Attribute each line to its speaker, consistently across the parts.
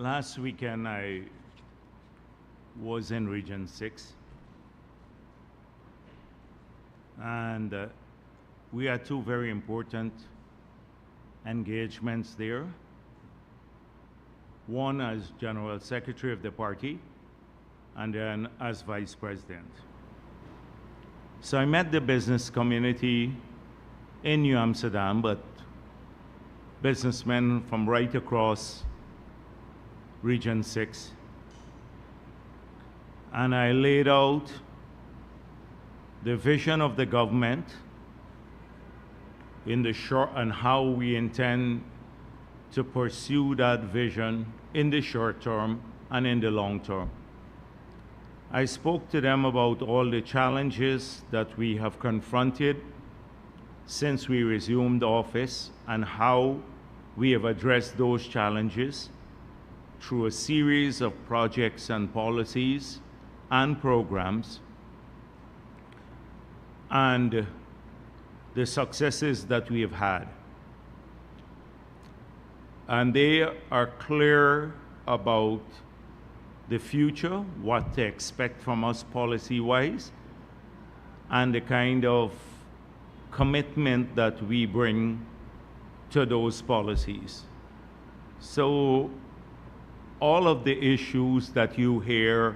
Speaker 1: Last weekend, I was in Region 6, and we had two very important engagements there. One as General Secretary of the party, and then as Vice President. So I met the business community in New Amsterdam, but businessmen from right across Region 6. And I laid out the vision of the government in the short and how we intend to pursue that vision in the short term and in the long term. I spoke to them about all the challenges that we have confronted since we resumed office and how we have addressed those challenges through a series of projects and policies and programs, and the successes that we have had. And they are clear about the future, what to expect from us policy-wise, and the kind of commitment that we bring to those policies. So all of the issues that you hear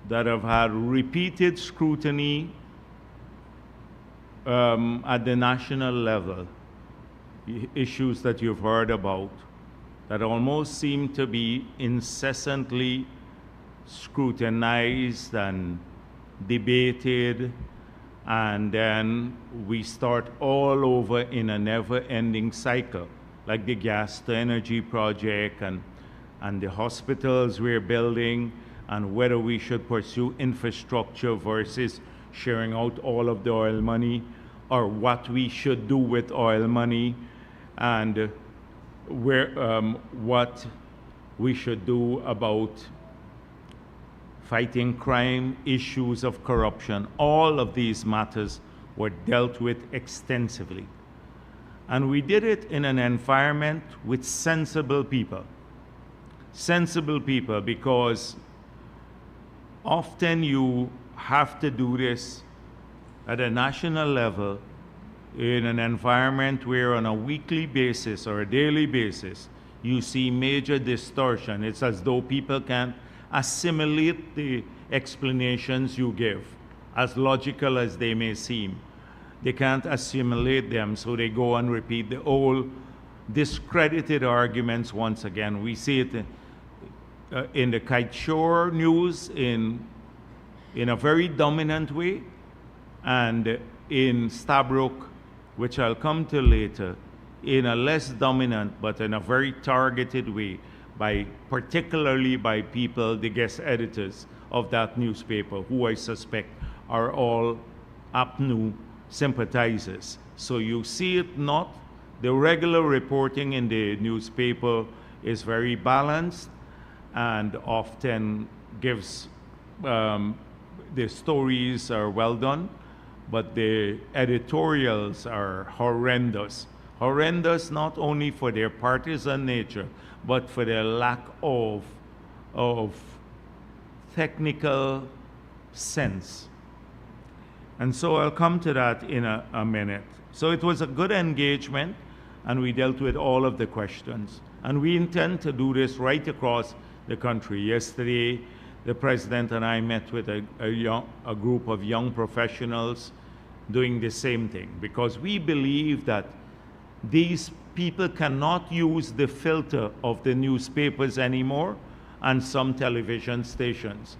Speaker 1: that have had repeated scrutiny at the national level, issues that you've heard about, that almost seem to be incessantly scrutinized and debated, and then we start all over in a never-ending cycle, like the gas-to-energy project and the hospitals we're building, and whether we should pursue infrastructure versus sharing out all of the oil money, or what we should do with oil money, and what we should do about fighting crime, issues of corruption. All of these matters were dealt with extensively. And we did it in an environment with sensible people. Sensible people, because often you have to do this at a national level in an environment where on a weekly basis or a daily basis you see major distortion. It's as though people can't assimilate the explanations you give, as logical as they may seem. They can't assimilate them, so they go and repeat the old discredited arguments once again. We see it in the Kiteshore news in a very dominant way, and in Stabroek, which I'll come to later, in a less dominant but in a very targeted way, particularly by people, the guest editors of that newspaper, who I suspect are all APNU sympathizers. So you see it not, the regular reporting in the newspaper is very balanced and often gives, the stories are well done, but the editorials are horrendous. Horrendous not only for their partisan nature, but for their lack of technical sense. And so I'll come to that in a minute. So it was a good engagement, and we dealt with all of the questions. And we intend to do this right across the country. Yesterday, the President and I met with a group of young professionals doing the same thing, because we believe that these people cannot use the filter of the newspapers anymore and some television stations,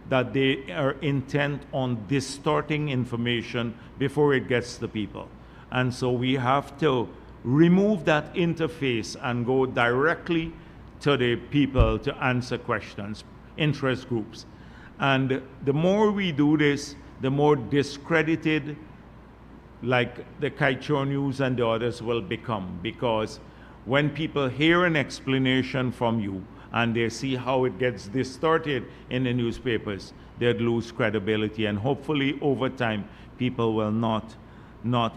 Speaker 1: that they are intent on distorting information before it gets to people. And so we have to remove that interface and go directly to the people to answer questions, interest groups. And the more we do this, the more discredited, like the Kiteshore News and the others, will become, because when people hear an explanation from you and they see how it gets distorted in the newspapers, they'd lose credibility, and hopefully over time people will not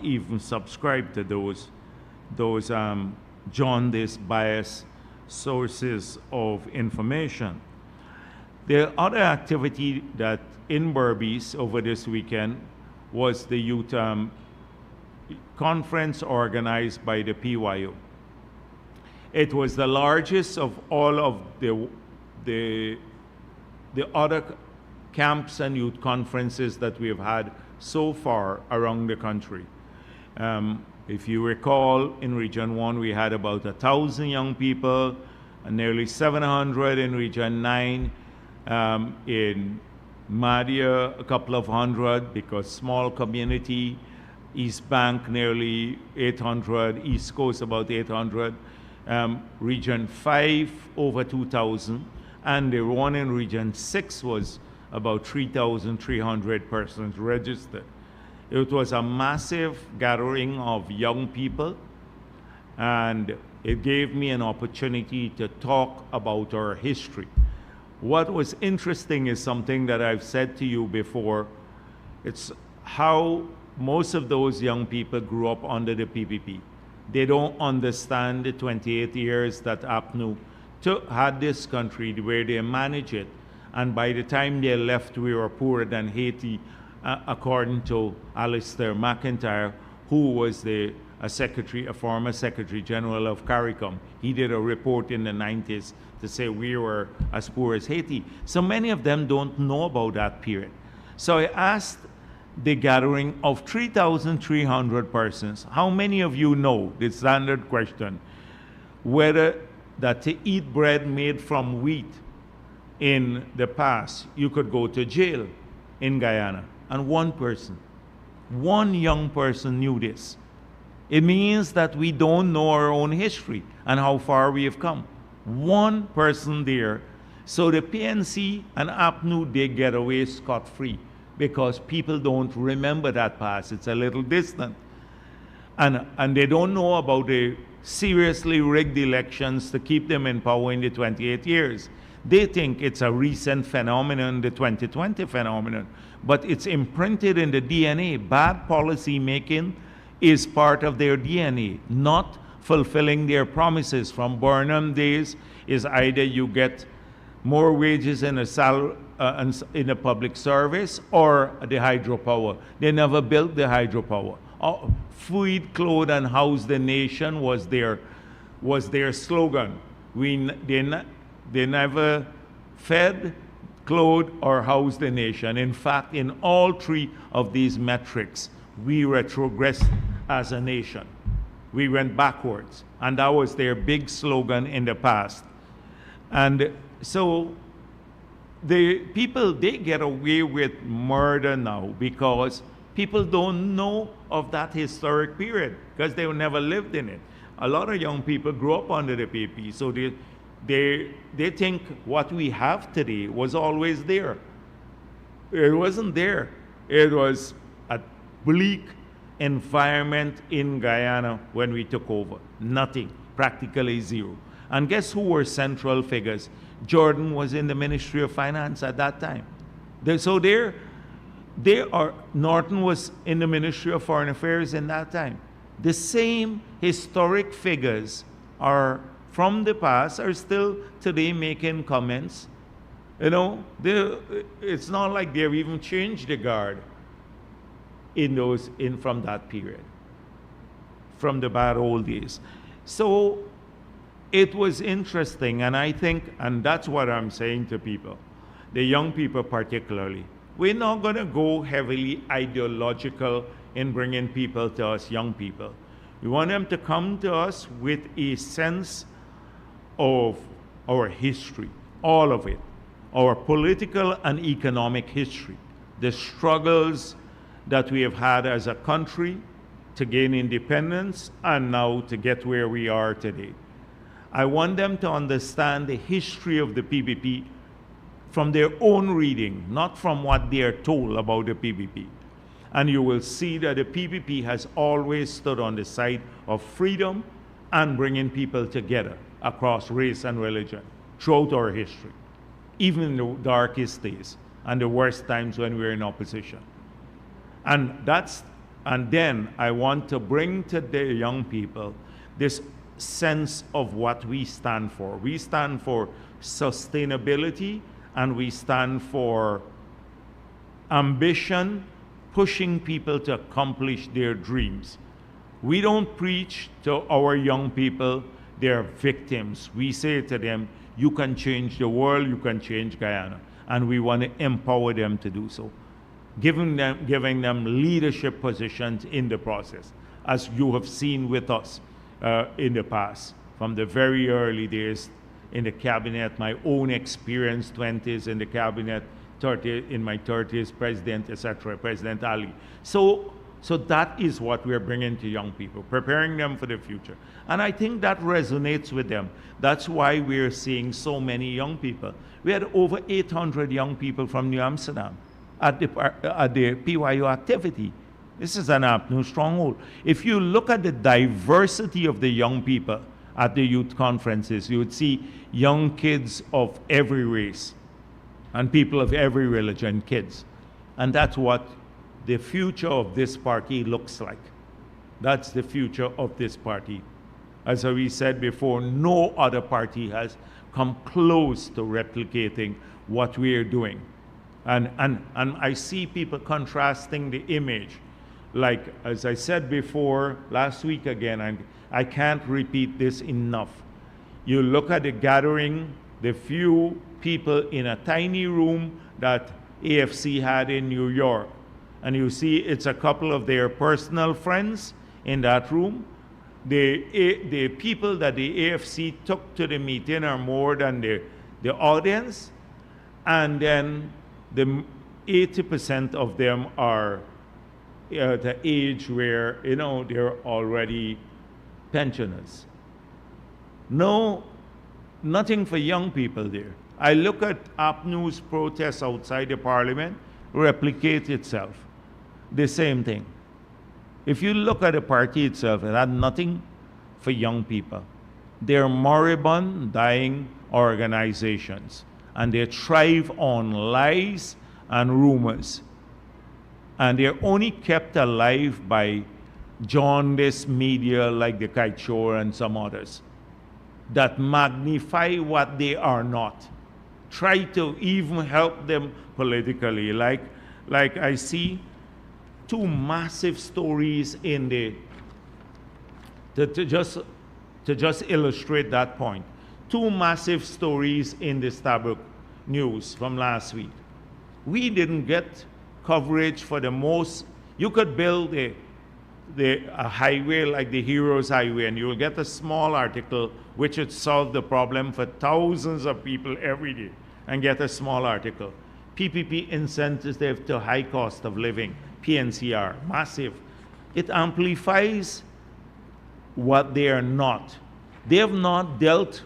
Speaker 1: even subscribe to those jaundiced, biased sources of information. The other activity that in Berbice over this weekend was the youth conference organized by the PYO. It was the largest of all of the other camps and youth conferences that we have had so far around the country. If you recall, in Region 1, we had about 1,000 young people, and nearly 700 in Region 9. In Madia, a couple of hundred, because small community. East Bank, nearly 800. East Coast, about 800. Region 5, over 2,000. And the one in Region 6 was about 3,300 persons registered. It was a massive gathering of young people, and it gave me an opportunity to talk about our history. What was interesting is something that I've said to you before. It's how most of those young people grew up under the PPP. They don't understand the 28 years that APNU had this country, the way they manage it. And by the time they left, we were poorer than Haiti, according to Alistair McIntyre, who was a former Secretary General of CARICOM. He did a report in the 90s to say we were as poor as Haiti. So many of them don't know about that period. So I asked the gathering of 3,300 persons, how many of you know, the standard question, whether that to eat bread made from wheat in the past, you could go to jail in Guyana? And one person, one young person knew this. It means that we don't know our own history and how far we have come. One person there. So the PNC and APNU, they get away scot-free because people don't remember that past. It's a little distant. And they don't know about the seriously rigged elections to keep them in power in the 28 years. They think it's a recent phenomenon, the 2020 phenomenon, but it's imprinted in the DNA. Bad policy making is part of their DNA. Not fulfilling their promises from Burnham days is either you get more wages in a public service or the hydropower. They never built the hydropower. Feed, clothe, and house the nation was their slogan. They never fed, clothed, or housed the nation. In fact, in all three of these metrics, we retrogressed as a nation. We went backwards. And that was their big slogan in the past. And so the people, they get away with murder now because people don't know of that historic period because they never lived in it. A lot of young people grew up under the PPP, so they think what we have today was always there. It wasn't there. It was a bleak environment in Guyana when we took over. Nothing, practically zero. And guess who were central figures? Jordan was in the Ministry of Finance at that time. Norton was in the Ministry of Foreign Affairs in that time. The same historic figures are from the past are still today making comments. You know, it's not like they've even changed the guard from that period, from the bad old days. So it was interesting, and I think, and that's what I'm saying to people, the young people particularly, we're not going to go heavily ideological in bringing people to us, young people. We want them to come to us with a sense of our history, all of it, our political and economic history, the struggles that we have had as a country to gain independence and now to get where we are today. I want them to understand the history of the PPP from their own reading, not from what they are told about the PPP. And you will see that the PPP has always stood on the side of freedom and bringing people together across race and religion throughout our history, even in the darkest days and the worst times when we were in opposition. And then I want to bring to the young people this sense of what we stand for. We stand for sustainability, and we stand for ambition, pushing people to accomplish their dreams. We don't preach to our young people they're victims. We say to them, you can change the world, you can change Guyana. And we want to empower them to do so, giving them leadership positions in the process, as you have seen with us in the past, from the very early days in the cabinet, my own experience, 20s in the cabinet, 30 in my 30s, president, etc., President Ali. So that is what we're bringing to young people, preparing them for the future. And I think that resonates with them. That's why we're seeing so many young people. We had over 800 young people from New Amsterdam at the PYU activity. This is an APNU stronghold. If you look at the diversity of the young people at the youth conferences, you would see young kids of every race and people of every religion, kids. And that's what the future of this party looks like. That's the future of this party. As we said before, no other party has come close to replicating what we are doing. And I see people contrasting the image. Like, as I said before, last week again, and I can't repeat this enough. You look at the gathering, the few people in a tiny room that AFC had in New York, and you see it's a couple of their personal friends in that room. The people that the AFC took to the meeting are more than the audience, and then the 80% of them are at the age where, you know, they're already pensioners. No, nothing for young people there. I look at APNU's protests outside the parliament, replicate itself. The same thing. If you look at the party itself, it had nothing for young people. They're moribund, dying organizations, and they thrive on lies and rumors. And they're only kept alive by jaundiced media like the Kite Show and some others that magnify what they are not. Try to even help them politically. Like I see two massive stories in the, to just illustrate that point. Two massive stories in the Starbuck News from last week. We didn't get coverage for the most. You could build a highway like the Heroes Highway, and you'll get a small article which would solve the problem for thousands of people every day, and get a small article. PPP insensitive to high cost of living, PNCR, massive. It amplifies what they are not. They have not dealt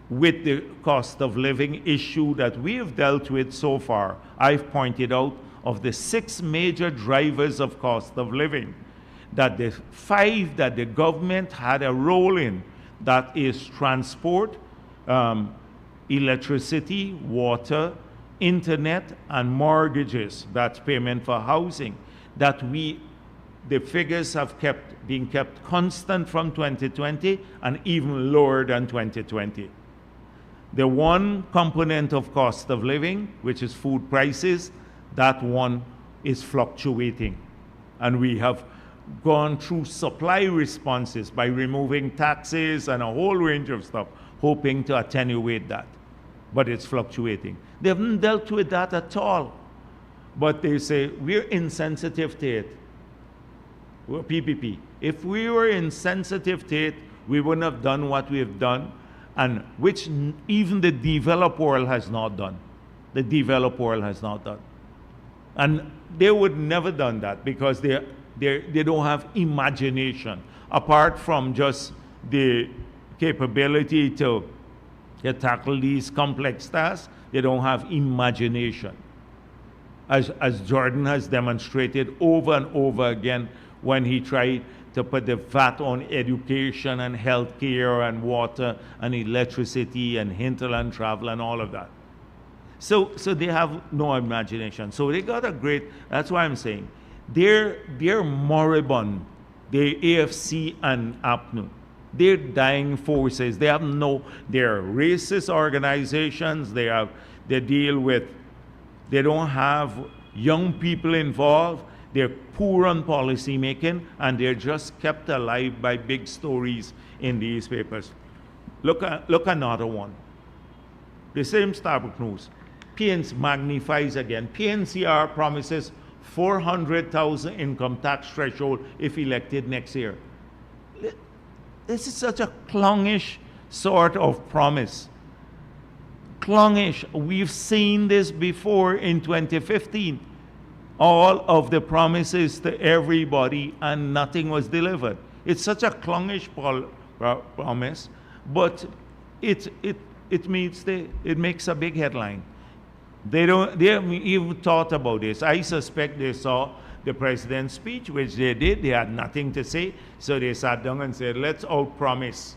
Speaker 1: with the cost of living issue that we have dealt with so far. I've pointed out of the 6 major drivers of cost of living, that the 5 that the government had a role in, that is transport, electricity, water, internet, and mortgages, that's payment for housing, that the figures have been kept constant from 2020 and even lower than 2020. The one component of cost of living, which is food prices, that one is fluctuating. And we have gone through supply responses by removing taxes and a whole range of stuff, hoping to attenuate that. But it's fluctuating. They haven't dealt with that at all. But they say, we're insensitive to it. We're PPP. If we were insensitive to it, we wouldn't have done what we have done, and which even the developed world has not done. The developed world has not done. And they would never done that because they don't have imagination, apart from just the capability to tackle these complex tasks. They don't have imagination, as Jordan has demonstrated over and over again when he tried to put the VAT on education and healthcare and water and electricity and hinterland travel and all of that. So they have no imagination. So they got a great, that's why I'm saying, they're moribund, the AFC and APNU. They're dying forces. They have they're racist organizations. They deal with, they don't have young people involved. They're poor on policy making, and they're just kept alive by big stories in these papers. Look another one. The same Starbuck News. PNC magnifies again. PNCR promises 400,000 income tax threshold if elected next year. This is such a clownish sort of promise. Clownish. We've seen this before in 2015. All of the promises to everybody and nothing was delivered. It's such a clownish promise, but it makes a big headline. They haven't even thought about this. I suspect they saw the president's speech, which they did. They had nothing to say, so they sat down and said, let's outpromise.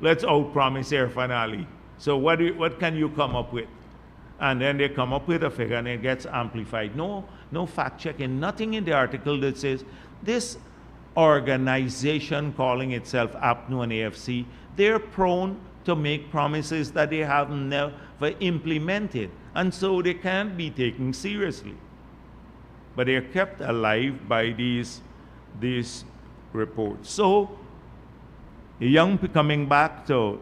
Speaker 1: Let's outpromise Air Finale. So what can you come up with? And then they come up with a figure and it gets amplified. No fact checking, nothing in the article that says this organization calling itself APNU and AFC, they're prone to make promises that they have never implemented. And so they can't be taken seriously. But they're kept alive by these reports. So, coming back to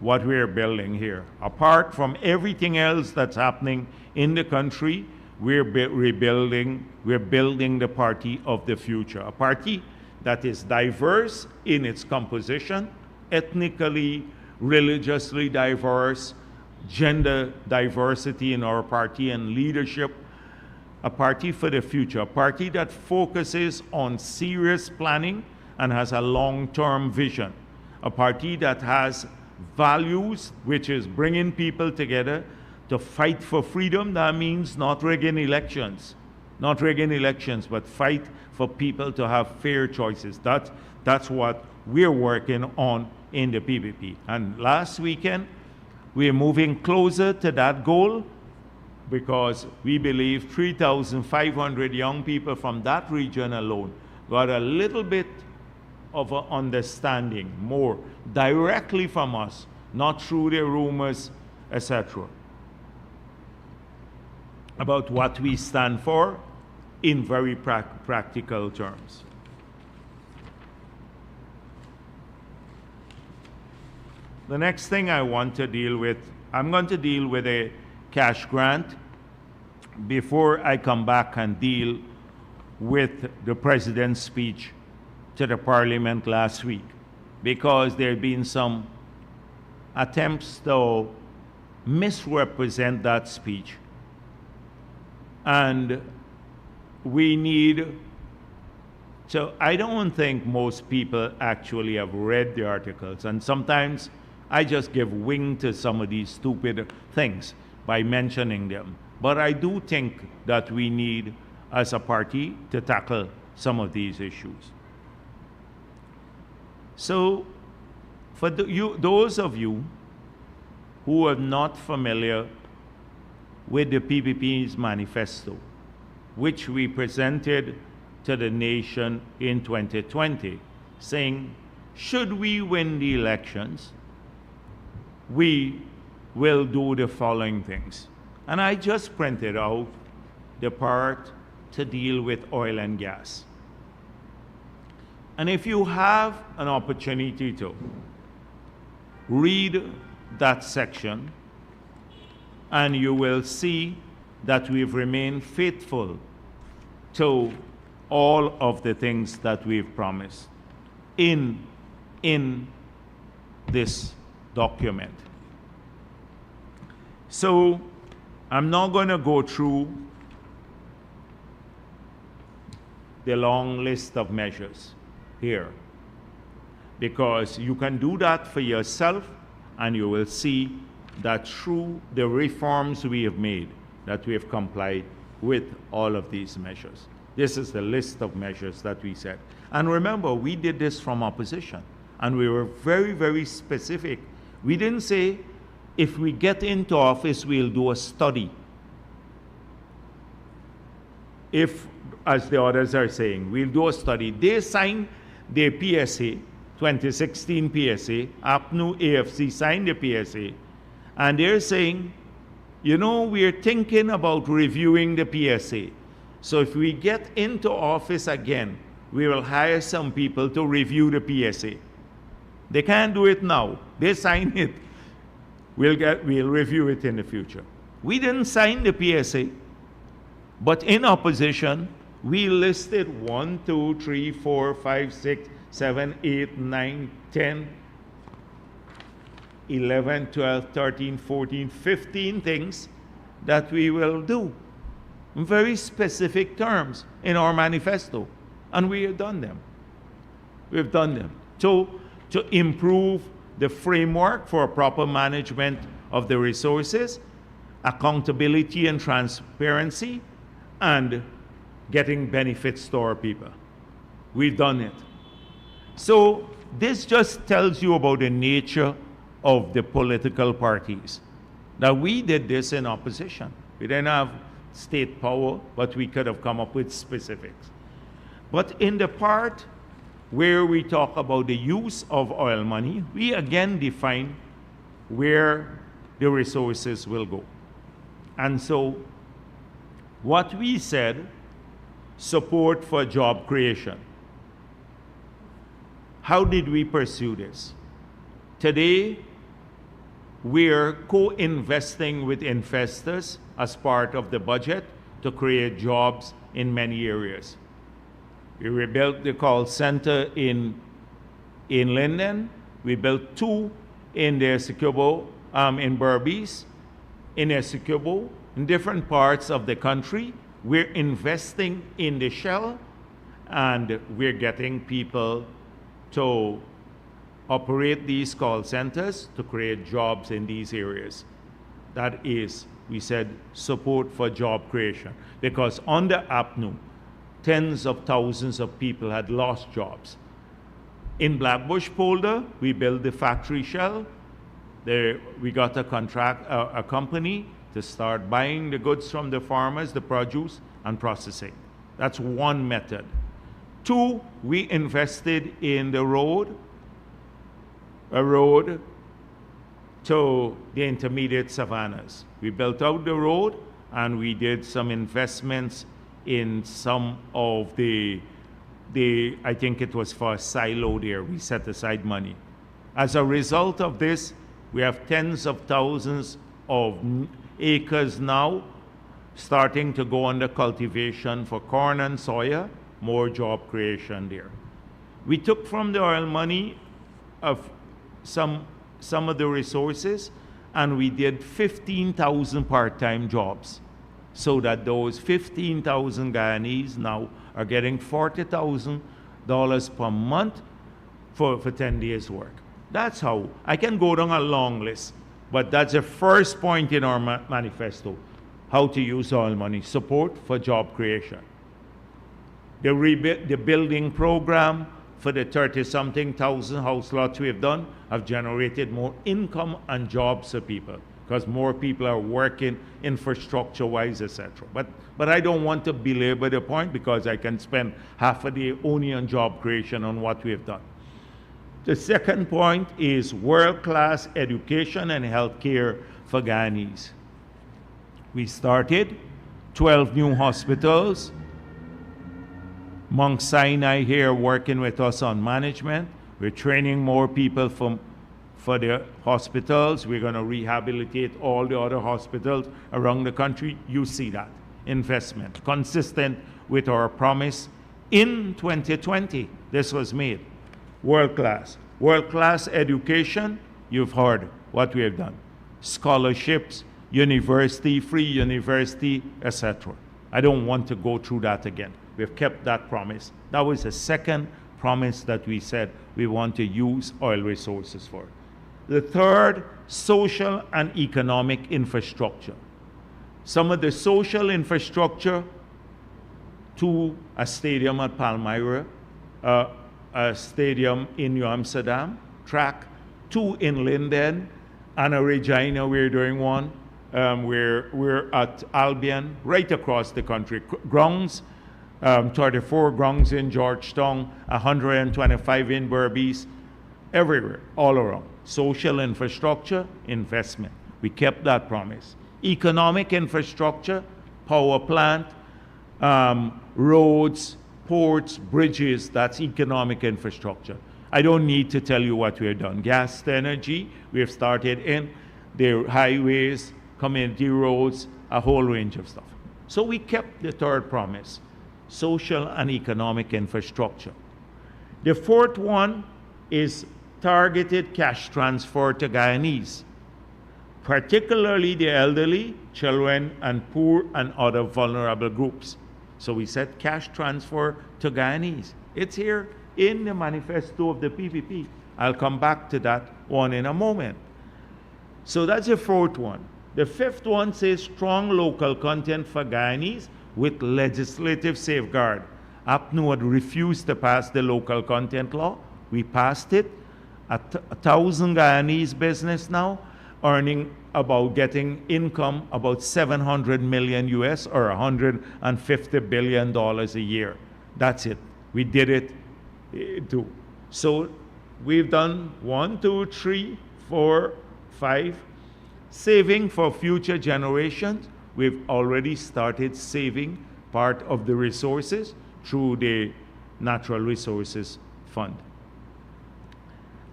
Speaker 1: what we're building here, apart from everything else that's happening in the country, we're building the party of the future. A party that is diverse in its composition, ethnically, religiously diverse, gender diversity in our party and leadership, a party for the future, a party that focuses on serious planning and has a long-term vision, a party that has values, which is bringing people together to fight for freedom. That means not rigging elections, but fight for people to have fair choices. That's what we're working on in the PPP. And last weekend, we're moving closer to that goal because we believe 3,500 young people from that region alone got a little bit of an understanding, more directly from us, not through the rumors, etc., about what we stand for in very practical terms. The next thing I want to deal with, I'm going to deal with a cash grant before I come back and deal with the president's speech to the parliament last week, because there have been some attempts to misrepresent that speech. And we need to, I don't think most people actually have read the articles, and sometimes I just give wing to some of these stupid things by mentioning them. But I do think that we need, as a party, to tackle some of these issues. So, for those of you who are not familiar with the PPP's manifesto, which we presented to the nation in 2020, saying, should we win the elections, we will do the following things. And I just printed out the part to deal with oil and gas. And if you have an opportunity to read that section, and you will see that we've remained faithful to all of the things that we've promised in this document. So I'm not going to go through the long list of measures here, because you can do that for yourself, and you will see that through the reforms we have made, that we have complied with all of these measures. This is the list of measures that we said. And remember, we did this from opposition, and we were very, very specific. We didn't say, if we get into office, we'll do a study. If, as the others are saying, we'll do a study. They signed their PSA 2016 PSA. APNU, AFC signed the PSA, and they're saying, you know, we're thinking about reviewing the PSA. So if we get into office again, we will hire some people to review the PSA. They can't do it now. They sign it. We'll review it in the future. We didn't sign the PSA, but in opposition, we listed 1, 2, 3, 4, 5, 6, 7, 8, 9, 10, 11, 12, 13, 14, 15 things that we will do in very specific terms in our manifesto. And we have done them. We've done them to improve the framework for proper management of the resources, accountability and transparency, and getting benefits to our people. We've done it. So this just tells you about the nature of the political parties. Now, we did this in opposition. We didn't have state power, but we could have come up with specifics. But in the part where we talk about the use of oil money, we again define where the resources will go. And so what we said, support for job creation. How did we pursue this? Today, we're co-investing with investors as part of the budget to create jobs in many areas. We rebuilt the call center in Linden. We built 2 in the Essequibo, in Berbice, in Essequibo, in different parts of the country. We're investing in the shell, and we're getting people to operate these call centers to create jobs in these areas. That is, we said, support for job creation. Because under APNU, tens of thousands of people had lost jobs. In Blackbush Polder, we built the factory shell. We got a company to start buying the goods from the farmers, the produce, and processing. That's one method. 2, we invested in the road, a road to the intermediate savannas. We built out the road, and we did some investments in some of the I think it was for a silo there. We set aside money. As a result of this, we have tens of thousands of acres now starting to go under cultivation for corn and soya, more job creation there. We took from the oil money of some of the resources, and we did 15,000 part-time jobs, so that those 15,000 Guyanese now are getting $40,000 per month for 10 days work. That's how. I can go down a long list, but that's the first point in our manifesto, how to use oil money, support for job creation. The building program for the 30-something thousand house lots we have done have generated more income and jobs for people, because more people are working infrastructure-wise, etc. But I don't want to belabor the point, because I can spend half a day only on job creation on what we have done. The second point is world-class education and healthcare for Guyanese. We started 12 new hospitals. Mount Sinai here working with us on management. We're training more people for the hospitals. We're going to rehabilitate all the other hospitals around the country. You see that investment, consistent with our promise. In 2020, this was made. World-class education, you've heard what we have done. Scholarships, free university, etc. I don't want to go through that again. We've kept that promise. That was the second promise that we said we want to use oil resources for. The third, social and economic infrastructure. Some of the social infrastructure, to a stadium at Palmyra, a stadium in New Amsterdam, track, 2 in Linden, and a Regina, we're doing one. We're at Albion, right across the country. Grounds, 34 grounds in Georgetown, 125 in Berbice, everywhere, all around. Social infrastructure, investment. We kept that promise. Economic infrastructure, power plant, roads, ports, bridges, that's economic infrastructure. I don't need to tell you what we have done. Gas to energy, we have started in the highways, community roads, a whole range of stuff. So we kept the third promise, social and economic infrastructure. The fourth one is targeted cash transfer to Guyanese, particularly the elderly, children, and poor and other vulnerable groups. So we said cash transfer to Guyanese. It's here in the manifesto of the PPP. I'll come back to that one in a moment. So that's the fourth one. The fifth one says strong local content for Guyanese with legislative safeguard. APNU had refused to pass the local content law. We passed it. 1,000 Guyanese business now earning getting income about 700 million US or $150 billion a year. That's it. We did it too. So we've done 1, 2, 3, 4, 5. Saving for future generations. We've already started saving part of the resources through the Natural Resources Fund.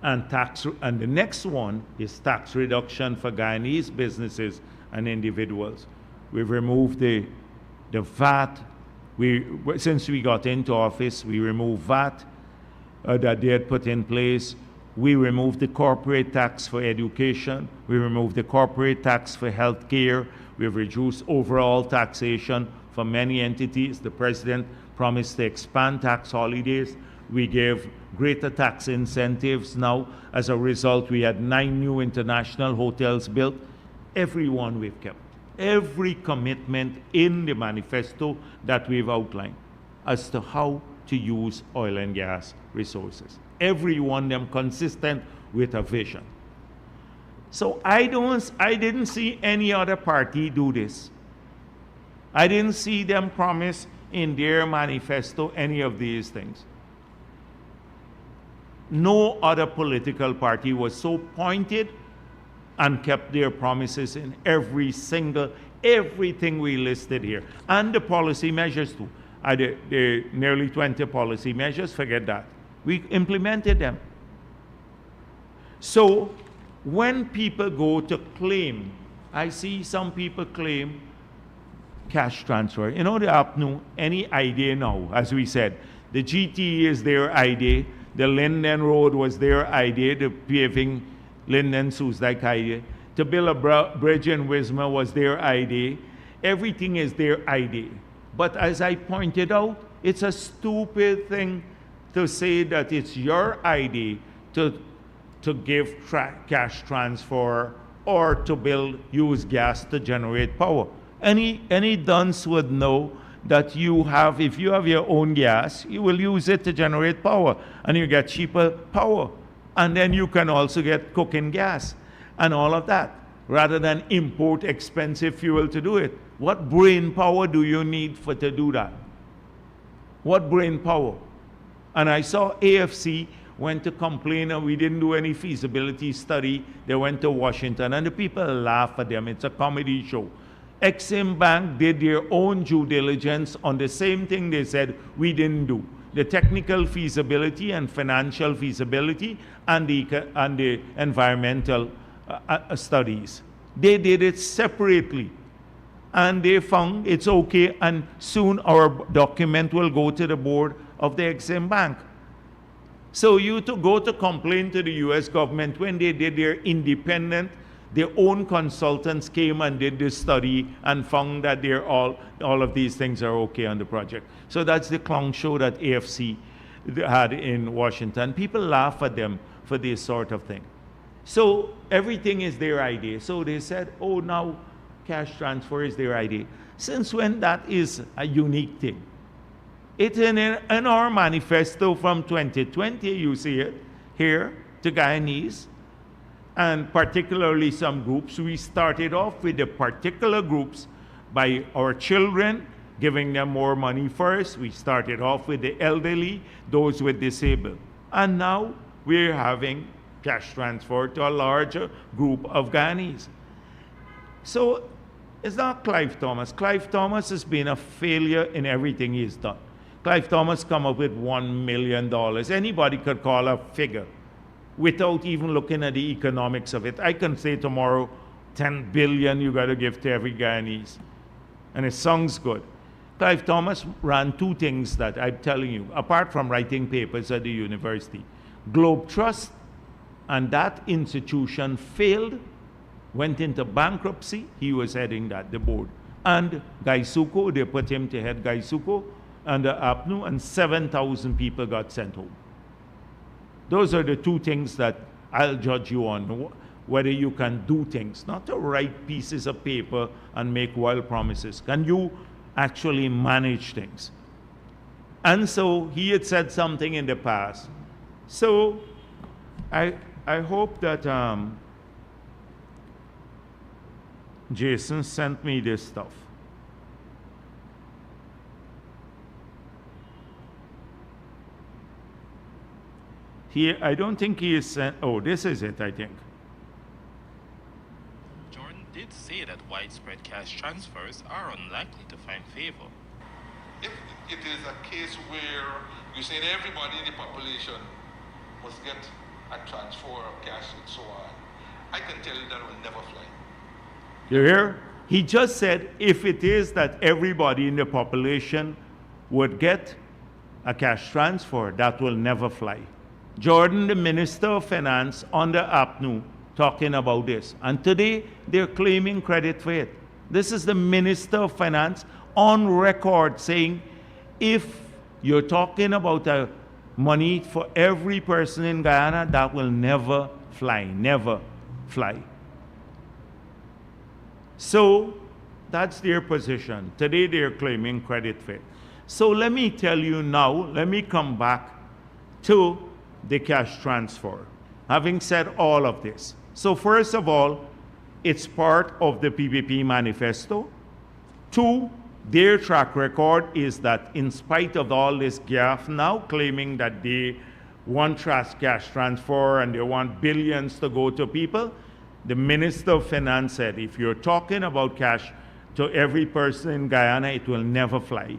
Speaker 1: And the next one is tax reduction for Guyanese businesses and individuals. We've removed the VAT. Since we got into office, we removed VAT that they had put in place. We removed the corporate tax for education. We removed the corporate tax for health care. We've reduced overall taxation for many entities. The president promised to expand tax holidays. We gave greater tax incentives now. As a result, we had 9 new international hotels built. Every one we've kept. Every commitment in the manifesto that we've outlined as to how to use oil and gas resources. Every one of them consistent with a vision. So I didn't see any other party do this. I didn't see them promise in their manifesto any of these things. No other political party was so pointed and kept their promises in everything we listed here. And the policy measures too. The nearly 20 policy measures, forget that. We implemented them. So when people go to claim, I see some people claim cash transfer. You know, the APNU, any idea now, as we said, the GT is their idea. The Linden Road was their idea, the paving Linden Soosdijk idea. To build a bridge in Wisma was their idea. Everything is their idea. But as I pointed out, it's a stupid thing to say that it's your idea to give cash transfer or to use gas to generate power. Any dunce would know that if you have your own gas, you will use it to generate power, and you get cheaper power. And then you can also get cooking gas and all of that, rather than import expensive fuel to do it. What brain power do you need to do that? What brain power? And I saw AFC went to complain and we didn't do any feasibility study. They went to Washington and the people laugh at them. It's a comedy show. Exim Bank did their own due diligence on the same thing they said we didn't do. The technical feasibility and financial feasibility and the environmental studies. They did it separately. And they found it's okay, and soon our document will go to the board of the Exim Bank. So you to go to complain to the US government when they did their own consultants came and did this study and found that all of these things are okay on the project. So that's the clown show that AFC had in Washington. People laugh at them for this sort of thing. So everything is their idea. So they said, oh, now cash transfer is their idea. Since when that is a unique thing? It's in our manifesto from 2020, you see it here, to Guyanese, and particularly some groups. We started off with the particular groups by our children, giving them more money first. We started off with the elderly, those with disabled. And now we're having cash transfer to a larger group of Guyanese. So it's not Clive Thomas. Clive Thomas has been a failure in everything he's done. Clive Thomas come up with $1 million. Anybody could call a figure without even looking at the economics of it. I can say tomorrow, 10 billion you got to give to every Guyanese. And it sounds good. Clive Thomas ran two things that I'm telling you, apart from writing papers at the university. Globe Trust, and that institution failed, went into bankruptcy. He was heading that, the board. And Gaisuko, they put him to head Gaisuko under APNU, and 7,000 people got sent home. Those are the two things that I'll judge you on, whether you can do things, not to write pieces of paper and make wild promises. Can you actually manage things? And so he had said something in the past. So I hope that Jason sent me this stuff. I don't think he is sent. Oh, this is it, I think.
Speaker 2: Jordan did say that widespread cash transfers are unlikely to find favor.
Speaker 3: If it is a case where you're saying everybody in the population must get a transfer of cash and so on, I can tell you that will never fly.
Speaker 1: You hear? He just said if it is that everybody in the population would get a cash transfer, that will never fly. Jordan, the Minister of Finance under APNU, talking about this. And today, they're claiming credit for it. This is the Minister of Finance on record saying, if you're talking about money for every person in Guyana, that will never fly, never fly. So that's their position. Today, they're claiming credit for it. So let me tell you now, let me come back to the cash transfer. Having said all of this, so first of all, it's part of the PPP manifesto. Two, their track record is that in spite of all this gaffe now claiming that they want cash transfer and they want billions to go to people, the Minister of Finance said, if you're talking about cash to every person in Guyana, it will never fly.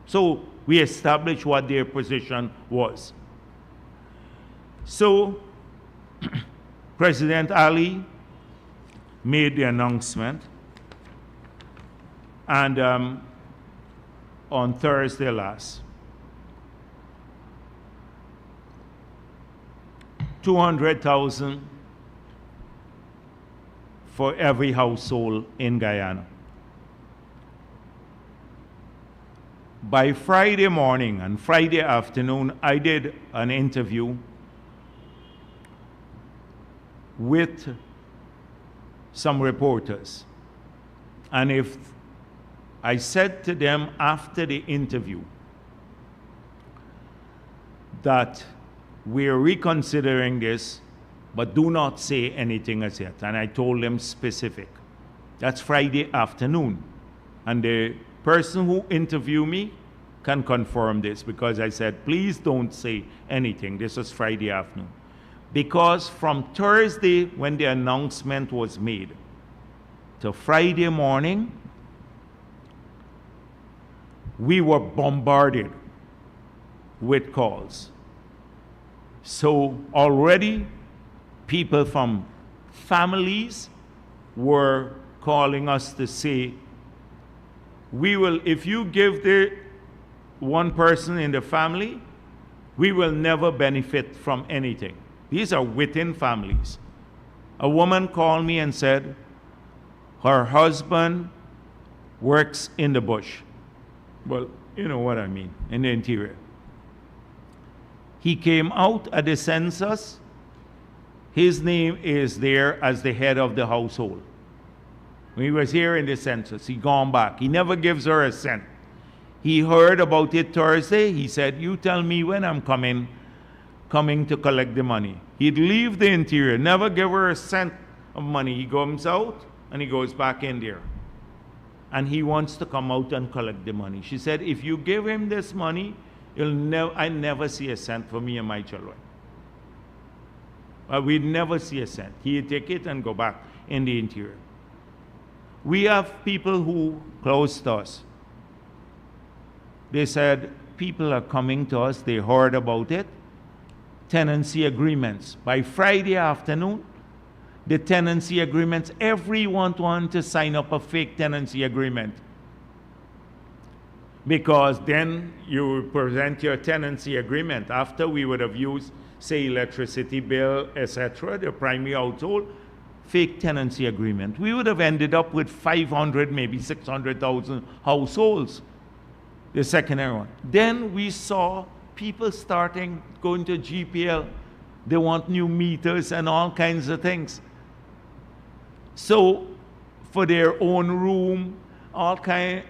Speaker 1: So we established what their position was. So President Ali made the announcement, and on Thursday last, 200,000 for every household in Guyana. By Friday morning and Friday afternoon, I did an interview with some reporters. And if I said to them after the interview that we're reconsidering this, but do not say anything as yet. And I told them specific. That's Friday afternoon. And the person who interviewed me can confirm this, because I said, please don't say anything. This was Friday afternoon. Because from Thursday, when the announcement was made, to Friday morning, we were bombarded with calls. So already, people from families were calling us to say, we will, if you give the one person in the family, we will never benefit from anything. These are within families. A woman called me and said her husband works in the bush. Well, you know what I mean, in the interior. He came out at the census. His name is there as the head of the household. When he was here in the census, he gone back. He never gives her a cent. He heard about it Thursday. He said, you tell me when I'm coming to collect the money. He'd leave the interior, never give her a cent of money. He comes out and he goes back in there. And he wants to come out and collect the money. She said, if you give him this money, I never see a cent for me and my children. We'd never see a cent. He'd take it and go back in the interior. We have people who close to us. They said, people are coming to us, they heard about it. Tenancy agreements. By Friday afternoon, the tenancy agreements, everyone wanted to sign up a fake tenancy agreement. Because then you present your tenancy agreement. After we would have used, say, electricity bill, etc., the primary household, fake tenancy agreement. We would have ended up with 500, maybe 600,000 households, the secondary one. Then we saw people starting going to GPL. They want new meters and all kinds of things. So for their own room, all kinds.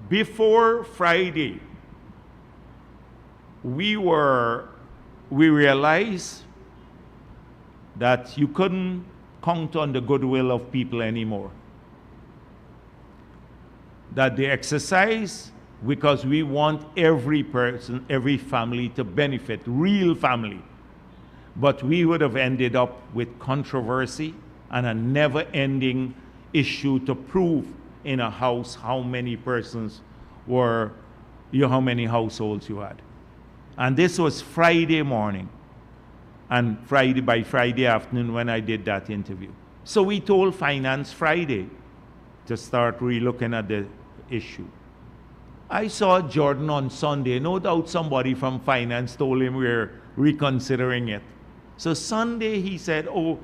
Speaker 1: Before Friday, we realized that you couldn't count on the goodwill of people anymore. That the exercise, because we want every person, every family to benefit, real family. But we would have ended up with controversy and a never-ending issue to prove in a house how many persons were, how many households you had. And this was Friday morning. And by Friday afternoon when I did that interview. So we told Finance Friday to start re-looking at the issue. I saw Jordan on Sunday. No doubt somebody from Finance told him we're reconsidering it. So Sunday he said, oh,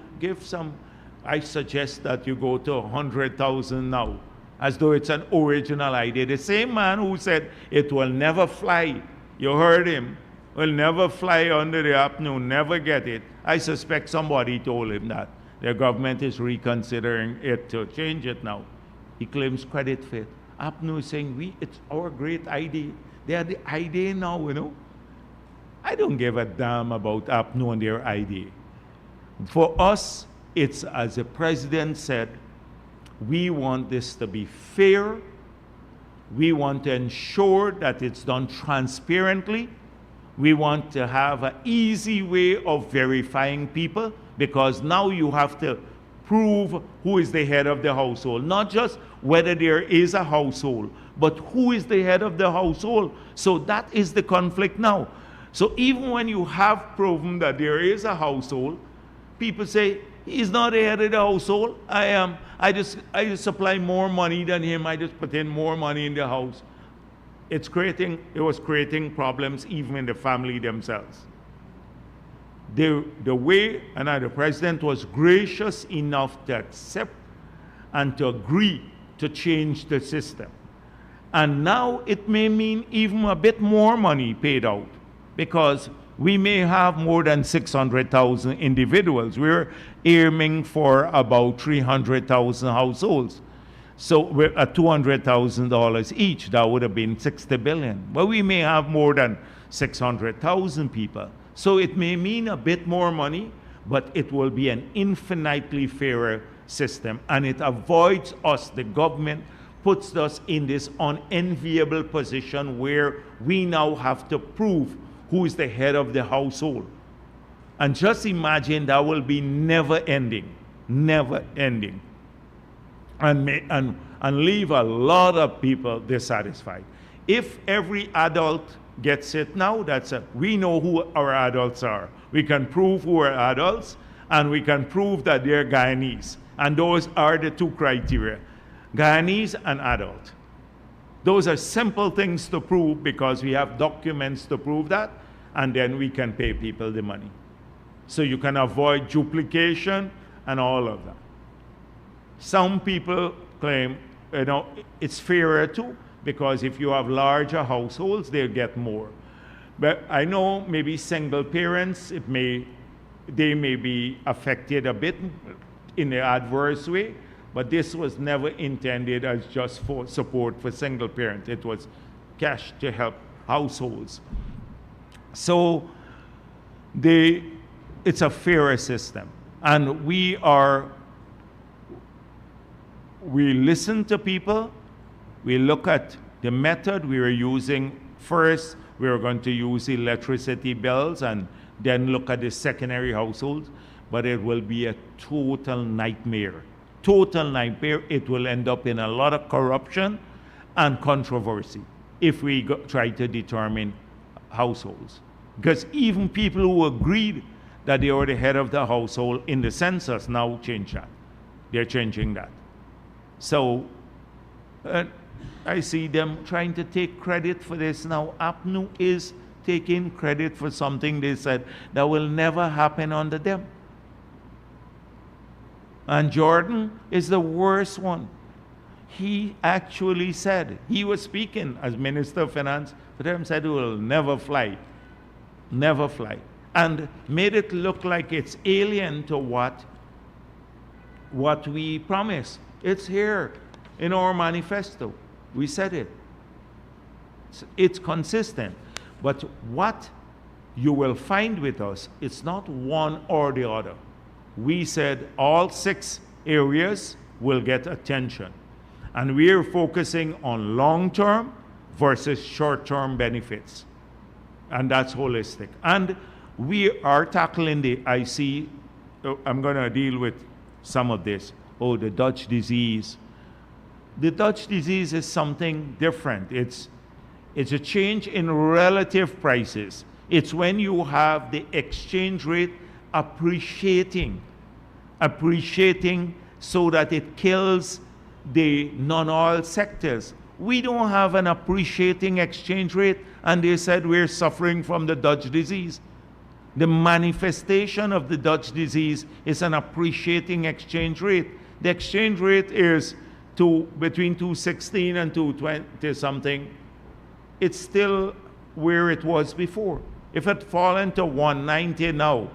Speaker 1: I suggest that you go to 100,000 now, as though it's an original idea. The same man who said it will never fly, you heard him, will never fly under the afternoon, never get it. I suspect somebody told him that. The government is reconsidering it to change it now. He claims credit for it. APNU is saying, it's our great idea. They are the idea now, you know. I don't give a damn about APNU and their idea. For us, it's as the president said, we want this to be fair. We want to ensure that it's done transparently. We want to have an easy way of verifying people, because now you have to prove who is the head of the household. Not just whether there is a household, but who is the head of the household. So that is the conflict now. So even when you have proven that there is a household, people say, he's not the head of the household. I am. I just supply more money than him. I just put in more money in the house. It was creating problems even in the family themselves. The way, and the president was gracious enough to accept and to agree to change the system. And now it may mean even a bit more money paid out, because we may have more than 600,000 individuals. We're aiming for about 300,000 households. So we're at $200,000 each. That would have been 60 billion. But we may have more than 600,000 people. So it may mean a bit more money, but it will be an infinitely fairer system. And it avoids us, the government puts us in this unenviable position where we now have to prove who is the head of the household. And just imagine that will be never ending, and leave a lot of people dissatisfied. If every adult gets it now, we know who our adults are. We can prove who are adults, and we can prove that they're Guyanese. And those are the two criteria, Guyanese and adult. Those are simple things to prove because we have documents to prove that, and then we can pay people the money. So you can avoid duplication and all of that. Some people claim, it's fairer too, because if you have larger households, they'll get more. But I know maybe single parents, they may be affected a bit in the adverse way, but this was never intended as just for support for single parents. It was cash to help households. So it's a fairer system. And we listen to people, we look at the method we were using. First, we were going to use electricity bills and then look at the secondary households, but it will be a total nightmare. Total nightmare. It will end up in a lot of corruption and controversy if we try to determine households. Because even people who agreed that they were the head of the household in the census now change that. They're changing that. So I see them trying to take credit for this now. APNU is taking credit for something they said that will never happen under them. And Jordan is the worst one. He actually said, he was speaking as Minister of Finance for them, said it will never fly. Never fly. And made it look like it's alien to what we promised. It's here in our manifesto. We said it. It's consistent. But what you will find with us, it's not one or the other. We said all 6 areas will get attention. And we're focusing on long-term versus short-term benefits. And that's holistic. And we are tackling I'm going to deal with some of this. Oh, the Dutch disease. The Dutch disease is something different. It's a change in relative prices. It's when you have the exchange rate appreciating so that it kills the non-oil sectors. We don't have an appreciating exchange rate, and they said we're suffering from the Dutch disease. The manifestation of the Dutch disease is an appreciating exchange rate. The exchange rate is between 216 and 220 something. It's still where it was before. If it fallen to 190 now,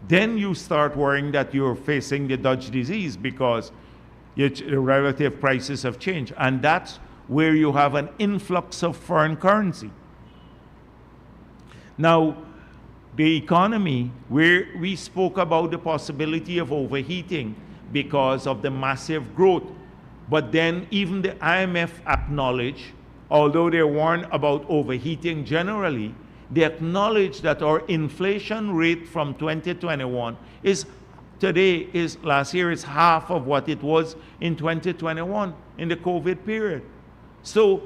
Speaker 1: then you start worrying that you're facing the Dutch disease because the relative prices have changed. And that's where you have an influx of foreign currency. Now, the economy, where we spoke about the possibility of overheating because of the massive growth. But then even the IMF acknowledged, although they warned about overheating generally, they acknowledge that our inflation rate from 2021 last year is half of what it was in 2021 in the COVID period. So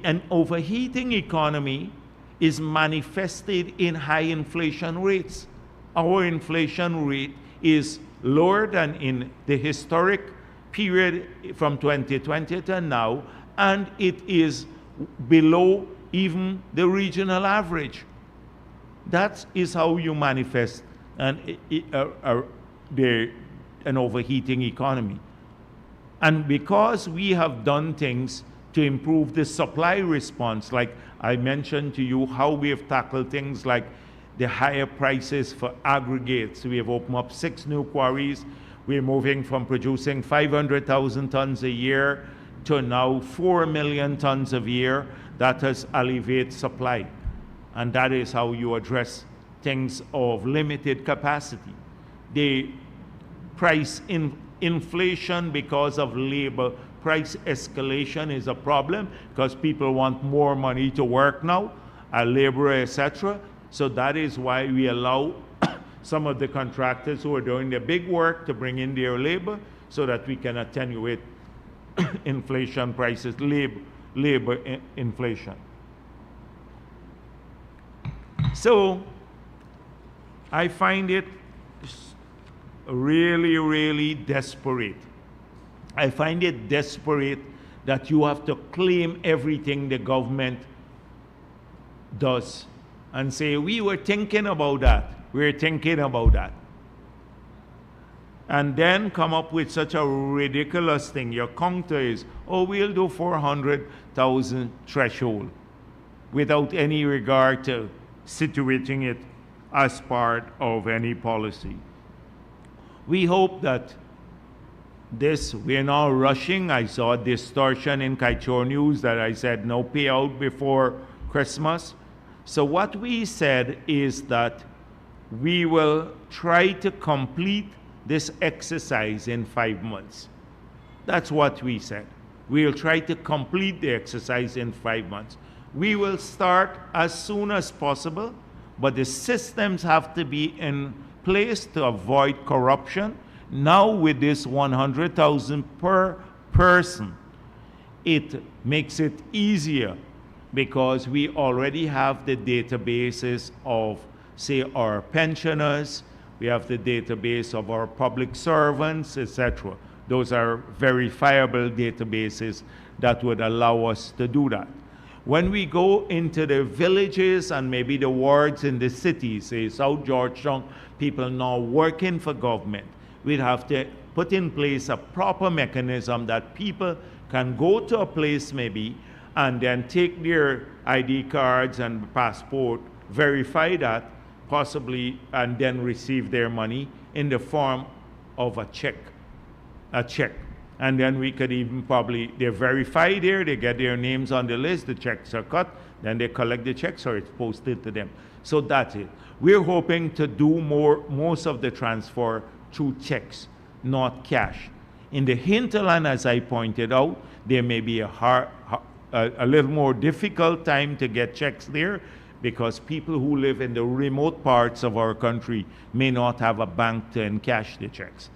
Speaker 1: an overheating economy is manifested in high inflation rates. Our inflation rate is lower than in the historic period from 2020 to now, and it is below even the regional average. That is how you manifest an overheating economy. And because we have done things to improve the supply response, like I mentioned to you how we have tackled things like the higher prices for aggregates. We have opened up 6 new quarries. We're moving from producing 500,000 tons a year to now 4 million tons a year. That has alleviated supply. And that is how you address things of limited capacity. The price inflation because of labor price escalation is a problem because people want more money to work now, labor, etc. So that is why we allow some of the contractors who are doing the big work to bring in their labor so that we can attenuate inflation prices, labor inflation. So I find it really, really desperate. I find it desperate that you have to claim everything the government does and say, we were thinking about that. We're thinking about that. And then come up with such a ridiculous thing. Your counter is, oh, we'll do 400,000 threshold without any regard to situating it as part of any policy. We hope that we're now rushing. I saw a distortion in Kaichor News that I said no payout before Christmas. So what we said is that we will try to complete this exercise in 5 months. That's what we said. We'll try to complete the exercise in 5 months. We will start as soon as possible, but the systems have to be in place to avoid corruption. Now with this 100,000 per person, it makes it easier because we already have the databases of, say, our pensioners, we have the database of our public servants, etc. Those are verifiable databases that would allow us to do that. When we go into the villages and maybe the wards in the cities, say South Georgetown, people now working for government, we'd have to put in place a proper mechanism that people can go to a place maybe and then take their ID cards and passport, verify that possibly, and then receive their money in the form of a check. And then we could even probably, they're verified there, they get their names on the list, the checks are cut, then they collect the checks or it's posted to them. So that's it. We're hoping to do most of the transfer through checks, not cash. In the hinterland, as I pointed out, there may be a little more difficult time to get checks there because people who live in the remote parts of our country may not have a bank to encash the checks.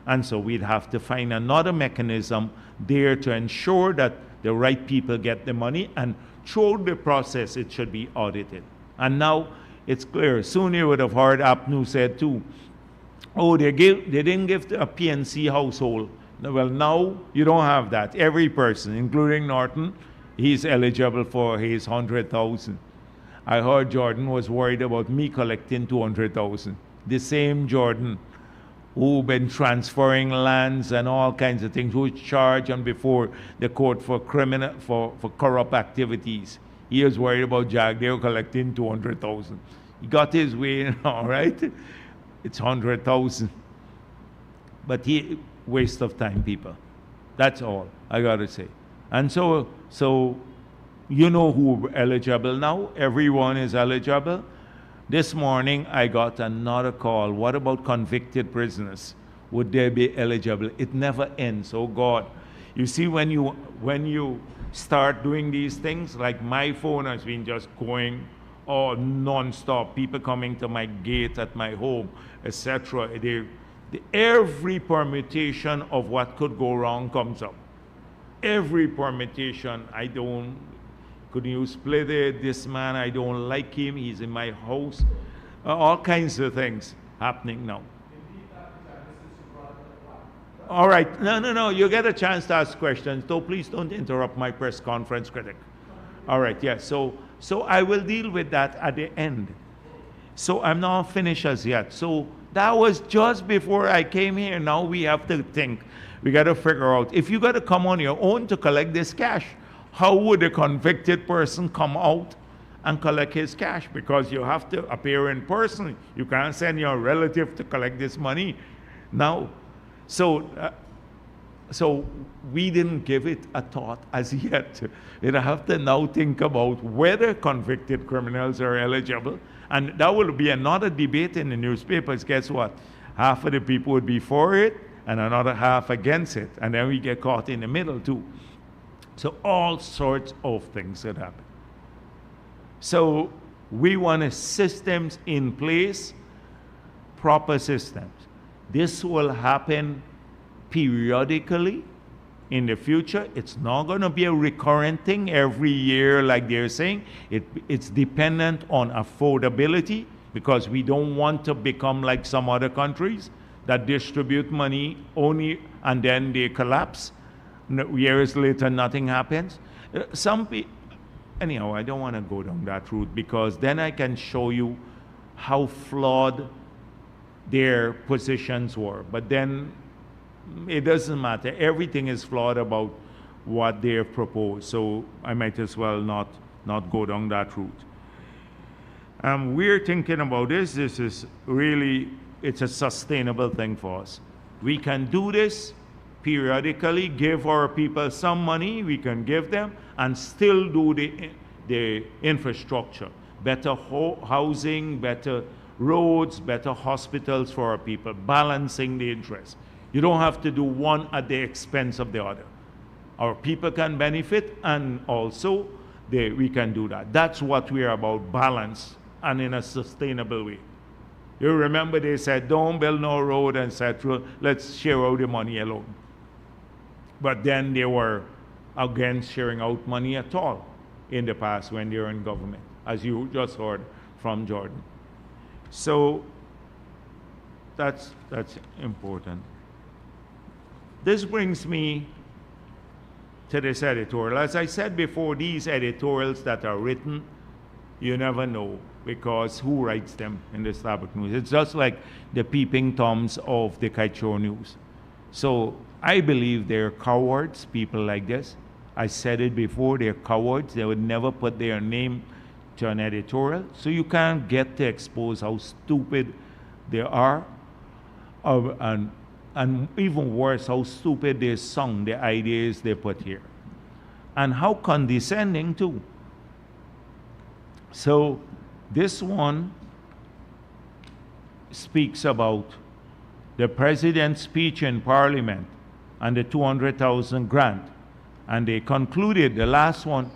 Speaker 1: And so we'd have to find another mechanism there to ensure that the right people get the money, and through the process it should be audited. And now it's clear. Soon you would have heard APNU said too, oh, they didn't give a PNC household. Well, now you don't have that. Every person, including Norton, he's eligible for his 100,000. I heard Jordan was worried about me collecting 200,000. The same Jordan who been transferring lands and all kinds of things, who was charged and before the court for corrupt activities. He was worried about Jagdeo collecting 200,000. He got his way now, right? It's 100,000. But waste of time, people. That's all I gotta say. And so you know who eligible now. Everyone is eligible. This morning I got another call. What about convicted prisoners? Would they be eligible? It never ends. Oh God. You see, when you start doing these things, like my phone has been just going non-stop, people coming to my gate at my home, etc. Every permutation of what could go wrong comes up. Every permutation. Could you split it? This man, I don't like him. He's in my house. All kinds of things happening now. All right. No. You get a chance to ask questions. So please don't interrupt my press conference, critic. All right. Yeah. So I will deal with that at the end. So I'm not finished as yet. So that was just before I came here. Now we have to think. We got to figure out, if you got to come on your own to collect this cash, how would a convicted person come out and collect his cash? Because you have to appear in person. You can't send your relative to collect this money now. So we didn't give it a thought as yet. We have to now think about whether convicted criminals are eligible. And that will be another debate in the newspapers. Guess what? Half of the people would be for it and another half against it. And then we get caught in the middle too. So all sorts of things that happen. So we want systems in place, proper systems. This will happen periodically in the future. It's not going to be a recurrent thing every year like they're saying. It's dependent on affordability, because we don't want to become like some other countries that distribute money only and then they collapse. Years later, nothing happens. Anyhow, I don't want to go down that route, because then I can show you how flawed their positions were. But then it doesn't matter. Everything is flawed about what they have proposed. So I might as well not go down that route. We're thinking about this. This is really, it's a sustainable thing for us. We can do this periodically, give our people some money, we can give them, and still do the infrastructure. Better housing, better roads, better hospitals for our people, balancing the interests. You don't have to do one at the expense of the other. Our people can benefit, and also we can do that. That's what we're about, balance and in a sustainable way. You remember they said, don't build no road, etc. Let's share out the money alone. But then they were against sharing out money at all in the past when they were in government, as you just heard from Jordan. So that's important. This brings me to this editorial. As I said before, these editorials that are written, you never know, because who writes them in the Starbuck News? It's just like the peeping toms of the Kaichor News. So I believe they're cowards, people like this. I said it before, they're cowards. They would never put their name to an editorial. So you can't get to expose how stupid they are, and even worse, how stupid they sung the ideas they put here. And how condescending too. So this one speaks about the president's speech in Parliament and the 200,000 grant. And they concluded, the last one,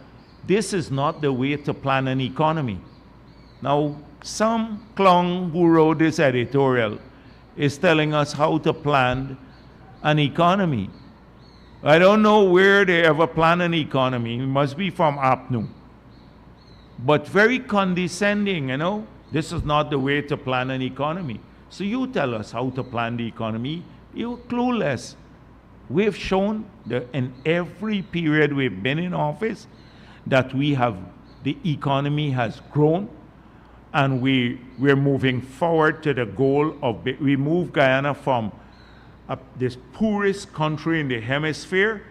Speaker 1: this is not the way to plan an economy. Now, some clown who wrote this editorial is telling us how to plan an economy. I don't know where they ever plan an economy. It must be from APNU. But very condescending, you know. This is not the way to plan an economy. So you tell us how to plan the economy. You're clueless. We've shown that in every period we've been in office that the economy has grown, and we're moving forward to the goal of, we move Guyana from this poorest country in the hemisphere,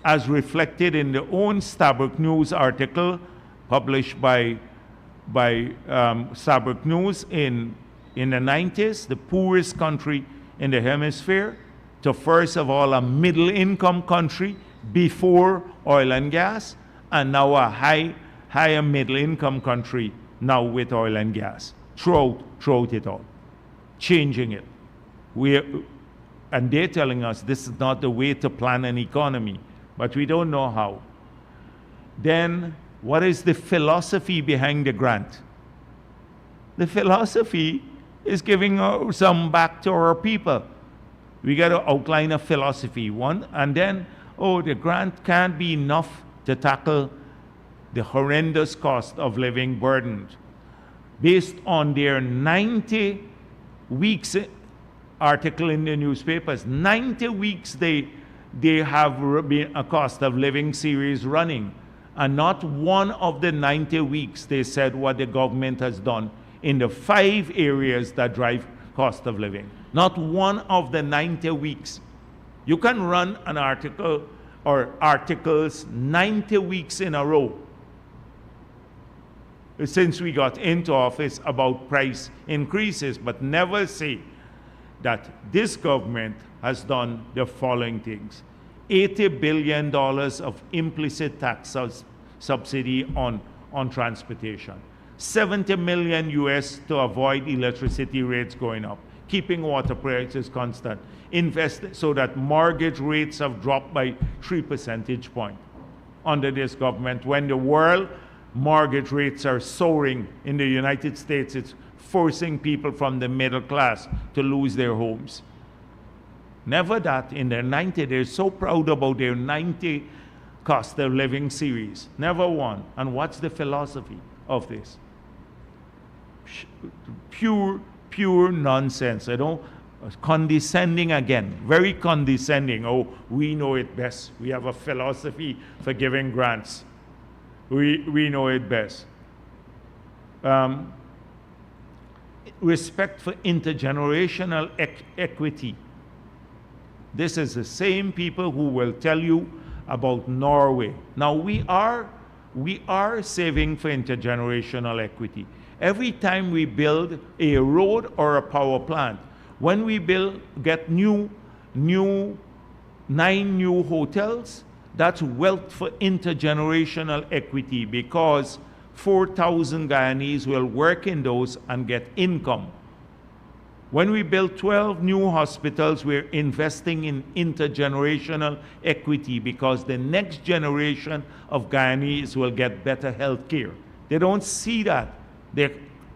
Speaker 1: as reflected in the own Starbuck News article published by Starbuck News in the 90s, the poorest country in the hemisphere, to first of all a middle income country before oil and gas, and now a higher middle income country now with oil and gas, throughout it all, changing it. And they're telling us this is not the way to plan an economy, but we don't know how. Then what is the philosophy behind the grant? The philosophy is giving some back to our people. We got to outline a philosophy, one, and then, the grant can't be enough to tackle the horrendous cost of living burdened. Based on their 90 weeks article in the newspapers, 90 weeks they have been a cost of living series running, and not one of the 90 weeks they said what the government has done in the 5 areas that drive cost of living. Not one of the 90 weeks. You can run an article or articles 90 weeks in a row since we got into office about price increases, but never say that this government has done the following things. $80 billion of implicit tax subsidy on transportation. 70 million US to avoid electricity rates going up, keeping water prices constant, invest so that mortgage rates have dropped by 3 percentage points under this government. When the world mortgage rates are soaring in the United States, it's forcing people from the middle class to lose their homes. Never that in their 90, they're so proud about their 90 cost of living series. Never one. And what's the philosophy of this? Pure nonsense. Condescending again, very condescending. Oh, we know it best. We have a philosophy for giving grants. We know it best. Respect for intergenerational equity. This is the same people who will tell you about Norway. Now we are saving for intergenerational equity. Every time we build a road or a power plant, when we get 9 new hotels, that's wealth for intergenerational equity, because 4,000 Guyanese will work in those and get income. When we build 12 new hospitals, we're investing in intergenerational equity, because the next generation of Guyanese will get better health care. They don't see that. They're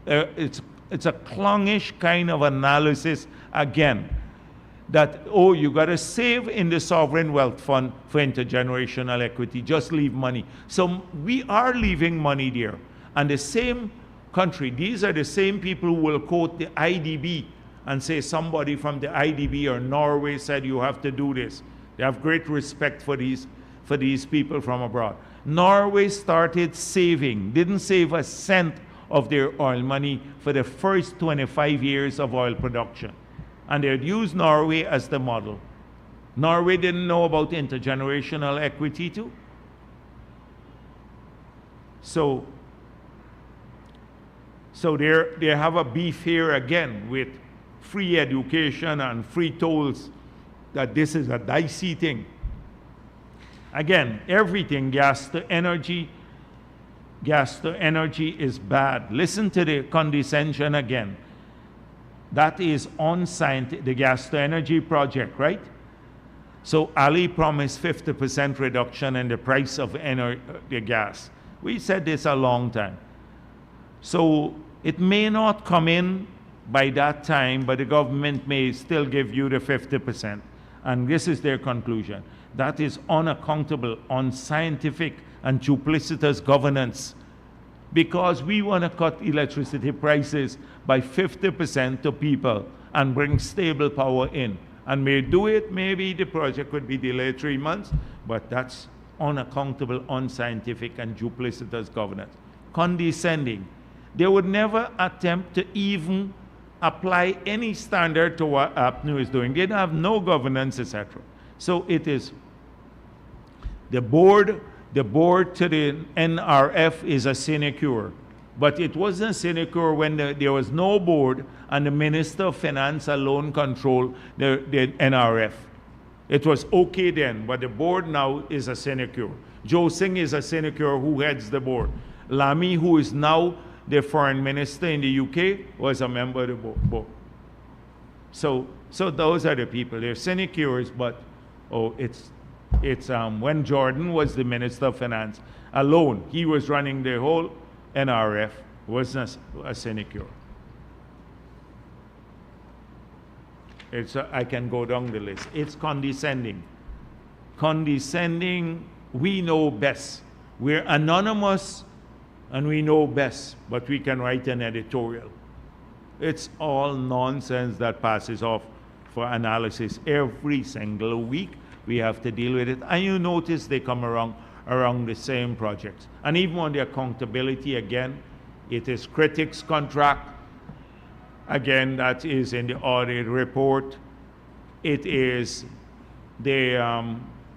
Speaker 1: It's a clownish kind of analysis again, that, oh, you got to save in the sovereign wealth fund for intergenerational equity, just leave money. So we are leaving money there. And the same country, these are the same people who will quote the IDB and say somebody from the IDB or Norway said you have to do this. They have great respect for these people from abroad. Norway started saving, didn't save a cent of their oil money for the first 25 years of oil production. And they'd use Norway as the model. Norway didn't know about intergenerational equity too. So they have a beef here again with free education and free tolls, that this is a dicey thing. Again, everything, gas to energy is bad. Listen to the condescension again. That is unscientific, the gas to energy project, right? So Ali promised 50% reduction in the price of the gas. We said this a long time. So it may not come in by that time, but the government may still give you the 50%. And this is their conclusion. That is unaccountable, unscientific, and duplicitous governance, because we want to cut electricity prices by 50% to people and bring stable power in. And may do it, maybe the project could be delayed 3 months, but that's unaccountable, unscientific, and duplicitous governance. Condescending. They would never attempt to even apply any standard to what APNU is doing. They don't have no governance, etc. So it is the board to the NRF is a sinecure. But it wasn't a sinecure when there was no board and the Minister of Finance alone controlled the NRF. It was okay then, but the board now is a sinecure. Joe Singh is a sinecure who heads the board. Lamy, who is now the foreign minister in the UK, was a member of the board. So those are the people. They're sinecures, but it's when Jordan was the Minister of Finance alone, he was running the whole NRF, wasn't a sinecure. I can go down the list. It's condescending. Condescending, we know best. We're anonymous and we know best, but we can write an editorial. It's all nonsense that passes off for analysis every single week. We have to deal with it. And you notice they come around the same projects. And even on the accountability, again, it is critics' contract. Again, that is in the audit report. It is the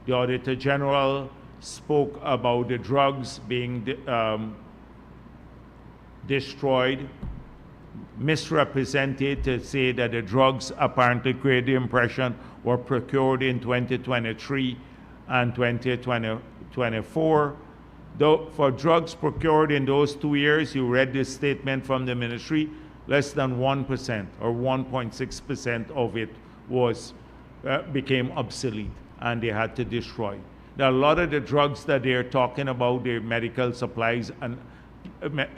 Speaker 1: Auditor General spoke about the drugs being destroyed, misrepresented to say that the drugs apparently created the impression were procured in 2023 and 2024. Though for drugs procured in those 2 years, you read this statement from the ministry, less than 1% or 1.6% of it became obsolete and they had to destroy. There are a lot of the drugs that they're talking about, the medical supplies and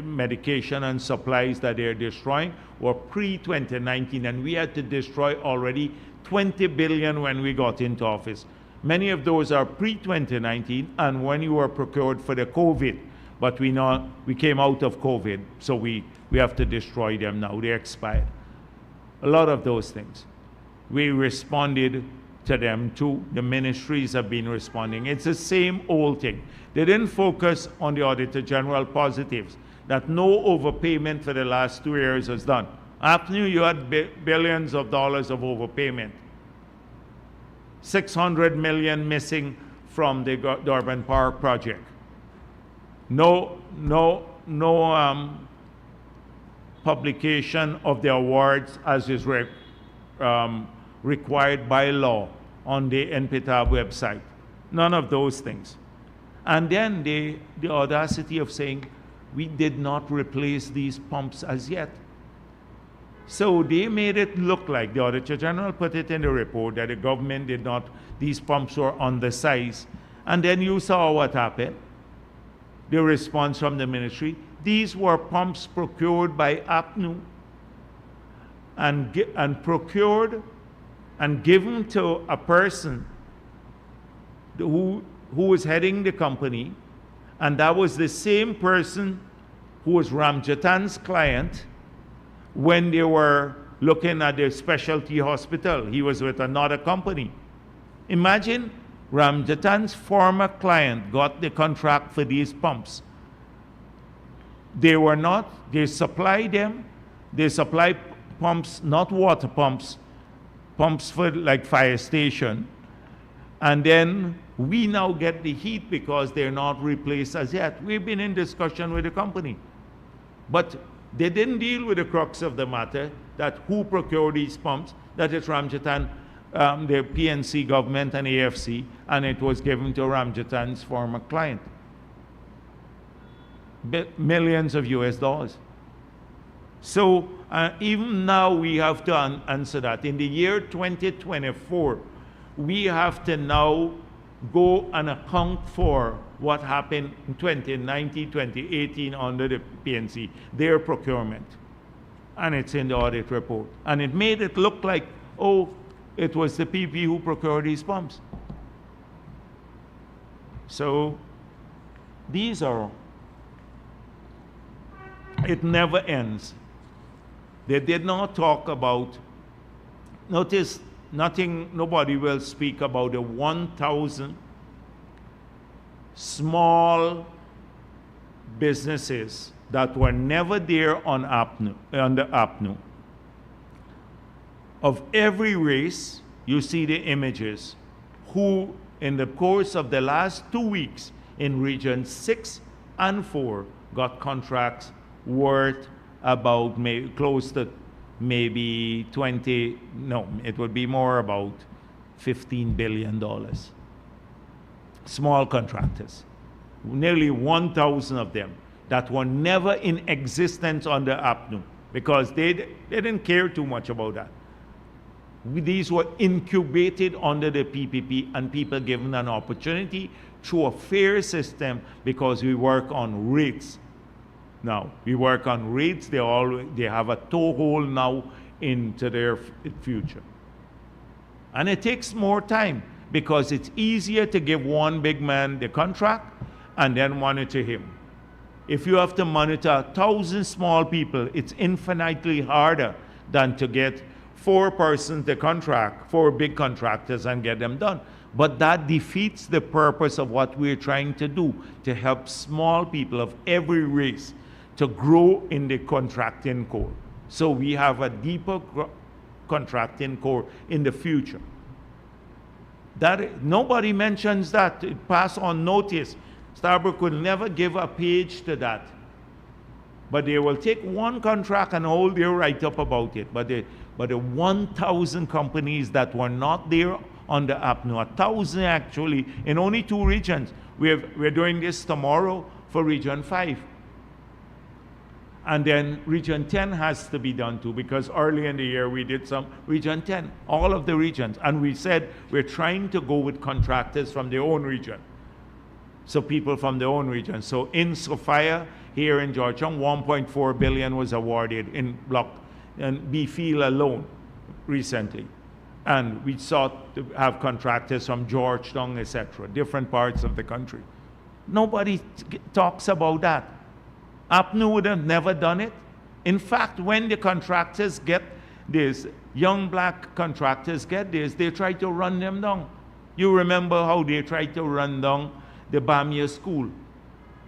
Speaker 1: medication and supplies that they're destroying were pre-2019, and we had to destroy already 20 billion when we got into office. Many of those are pre-2019 and when you were procured for the COVID, but we came out of COVID, so we have to destroy them now. They expired. A lot of those things. We responded to them too. The ministries have been responding. It's the same old thing. They didn't focus on the Auditor General positives, that no overpayment for the last 2 years was done. After you had billions of dollars of overpayment. 600 million missing from the Durban Power project. No publication of the awards as is required by law on the NPTAB website. None of those things. And then the audacity of saying, we did not replace these pumps as yet. So they made it look like, the Auditor General put it in the report, that the government did not, these pumps were undersized. And then you saw what happened. The response from the ministry, These were pumps procured by APNU and procured and given to a person who was heading the company, and that was the same person who was Ramjatan's client when they were looking at their specialty hospital. He was with another company. Imagine Ramjatan's former client got the contract for these pumps. They supplied them, they supply pumps, not water pumps, pumps for like fire station. And then we now get the heat because they're not replaced as yet. We've been in discussion with the company. But they didn't deal with the crux of the matter, that who procured these pumps, that is Ramjatan, the PNC government and AFC, and it was given to Ramjatan's former client. Millions of US dollars. So even now we have to answer that. In the year 2024, we have to now go and account for what happened in 2019, 2018 under the PNC, their procurement. And it's in the audit report. And it made it look like, oh, it was the PPP who procured these pumps. So these are, it never ends. They did not talk about, notice, nobody will speak about the 1,000 small businesses that were never there on APNU, under APNU. Of every race, you see the images, who in the course of the last 2 weeks in Region 6 and 4 got contracts worth about close to maybe 20, no, it would be more about $15 billion. Small contractors, nearly 1,000 of them that were never in existence under APNU because they didn't care too much about that. These were incubated under the PPP and people given an opportunity through a fair system because we work on rates. Now, we work on rates, they have a toehold now into their future. And it takes more time because it's easier to give one big man the contract and then monitor him. If you have to monitor 1,000 small people, it's infinitely harder than to get 4 persons the contract, 4 big contractors, and get them done. But that defeats the purpose of what we're trying to do, to help small people of every race to grow in the contracting core. So we have a deeper contracting core in the future. That nobody mentions that. It passed unnoticed. Starbrook will never give a page to that. But they will take one contract and hold their write-up about it. But the 1,000 companies that were not there on the APNU, 1,000 actually, in only 2 regions. We're doing this tomorrow for Region 5. And then Region 10 has to be done too, because early in the year we did some Region 10, all of the regions. And we said we're trying to go with contractors from their own region. So people from their own region. So in Sophia, here in Georgetown, 1.4 billion was awarded in block and B-Field alone recently. And we sought to have contractors from Georgetown, etc., different parts of the country. Nobody talks about that. APNU would have never done it. In fact, when the contractors get this, young black contractors get this, they try to run them down. You remember how they tried to run down the Bamia school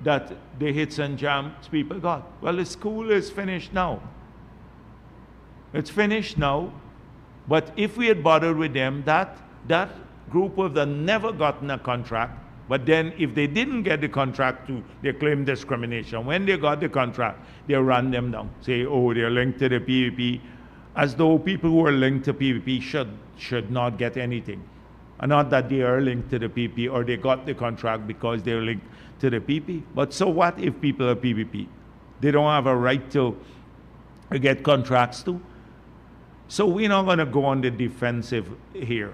Speaker 1: that the hits and jams people got. Well, the school is finished now. It's finished now. But if we had bothered with them, that group would have never gotten a contract. But then if they didn't get the contract too, they claim discrimination. When they got the contract, they run them down. Say, oh, they're linked to the PPP, as though people who are linked to PPP should not get anything. And not that they are linked to the PPP or they got the contract because they're linked to the PPP. But so what if people are PPP? They don't have a right to get contracts too. So we're not going to go on the defensive here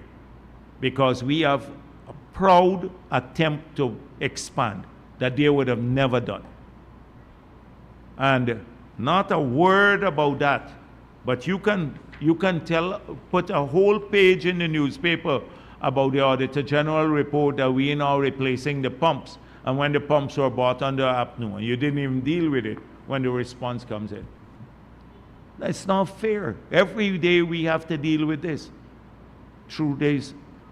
Speaker 1: because we have a proud attempt to expand that they would have never done. And not a word about that. But you can put a whole page in the newspaper about the Auditor General report that we are now replacing the pumps. And when the pumps were bought under APNU, and you didn't even deal with it when the response comes in. That's not fair. Every day we have to deal with this. Through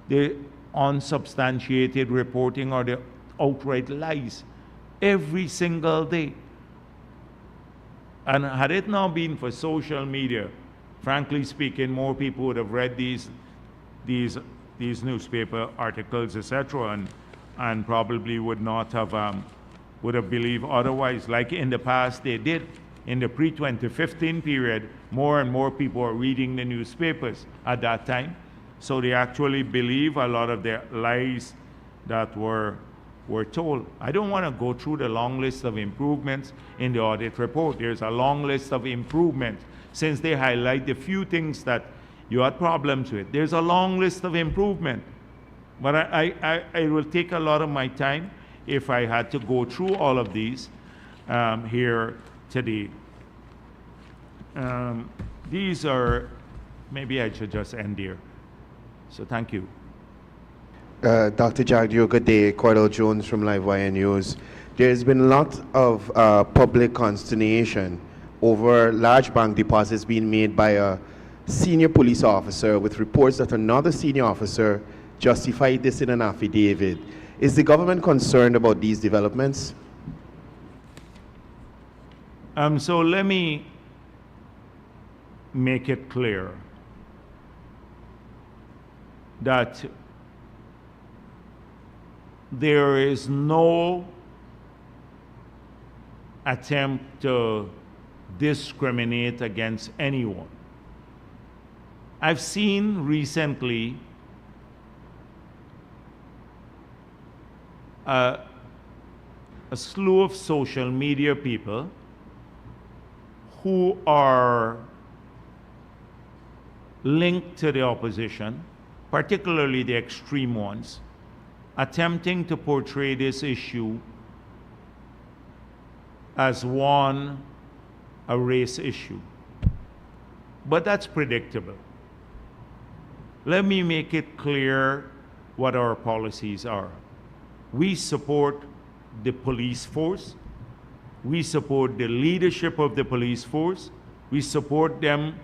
Speaker 1: the unsubstantiated reporting or the outright lies. Every single day. And had it not been for social media, frankly speaking, more people would have read these newspaper articles, etc., and probably would not have would have believed otherwise. Like in the past, they did. In the pre-2015 period, more and more people were reading the newspapers at that time, so they actually believe a lot of the lies that were told. I don't want to go through the long list of improvements in the audit report. There's a long list of improvements since they highlight the few things that you had problems with. There's a long list of improvement. But it will take a lot of my time if I had to go through all of these here today. These are, maybe I should just end here. So thank you.
Speaker 4: Dr. Jagdeo, good day. Cordell Jones from Livewire News. There's been a lot of public consternation over large bank deposits being made by a senior police officer, with reports that another senior officer justified this in an affidavit. Is the government concerned about these developments?
Speaker 1: So let me make it clear that there is no attempt to discriminate against anyone. I've seen recently a slew of social media people who are linked to the opposition, particularly the extreme ones, attempting to portray this issue as a race issue. But that's predictable. Let me make it clear what our policies are. We support the police force. We support the leadership of the police force. We support them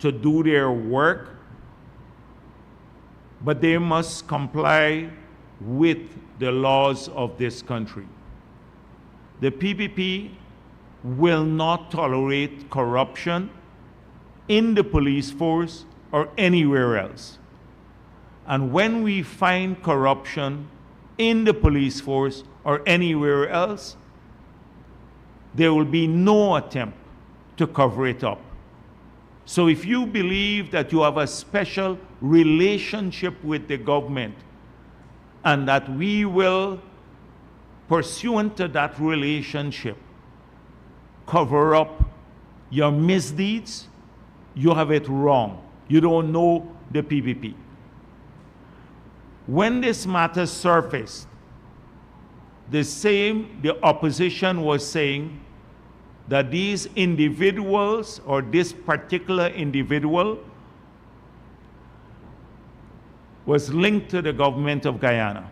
Speaker 1: to do their work, but they must comply with the laws of this country. The PPP will not tolerate corruption in the police force or anywhere else. And when we find corruption in the police force or anywhere else, there will be no attempt to cover it up. So if you believe that you have a special relationship with the government and that we will, pursuant to that relationship, cover up your misdeeds, you have it wrong. You don't know the PPP. When this matter surfaced, the opposition was saying that these individuals, or this particular individual, was linked to the government of Guyana.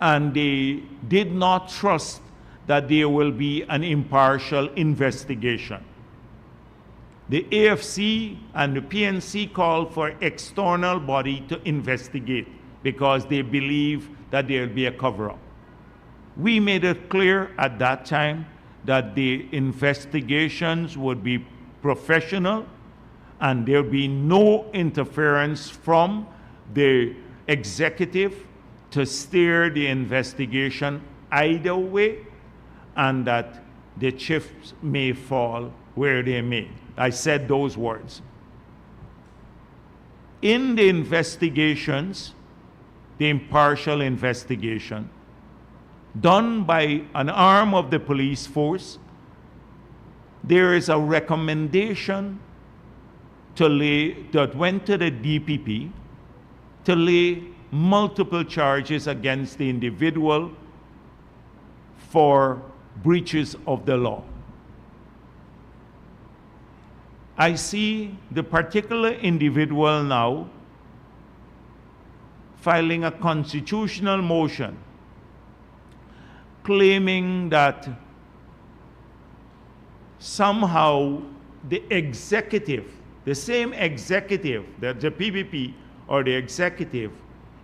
Speaker 1: And they did not trust that there will be an impartial investigation. The AFC and the PNC called for external body to investigate because they believe that there will be a cover-up. We made it clear at that time that the investigations would be professional and there would be no interference from the executive to steer the investigation either way, and that the chips may fall where they may. I said those words. In the investigations, the impartial investigation, done by an arm of the police force, there is a recommendation that went to the DPP to lay multiple charges against the individual for breaches of the law. I see the particular individual now filing a constitutional motion claiming that somehow the executive, the same executive, that the PPP or the executive,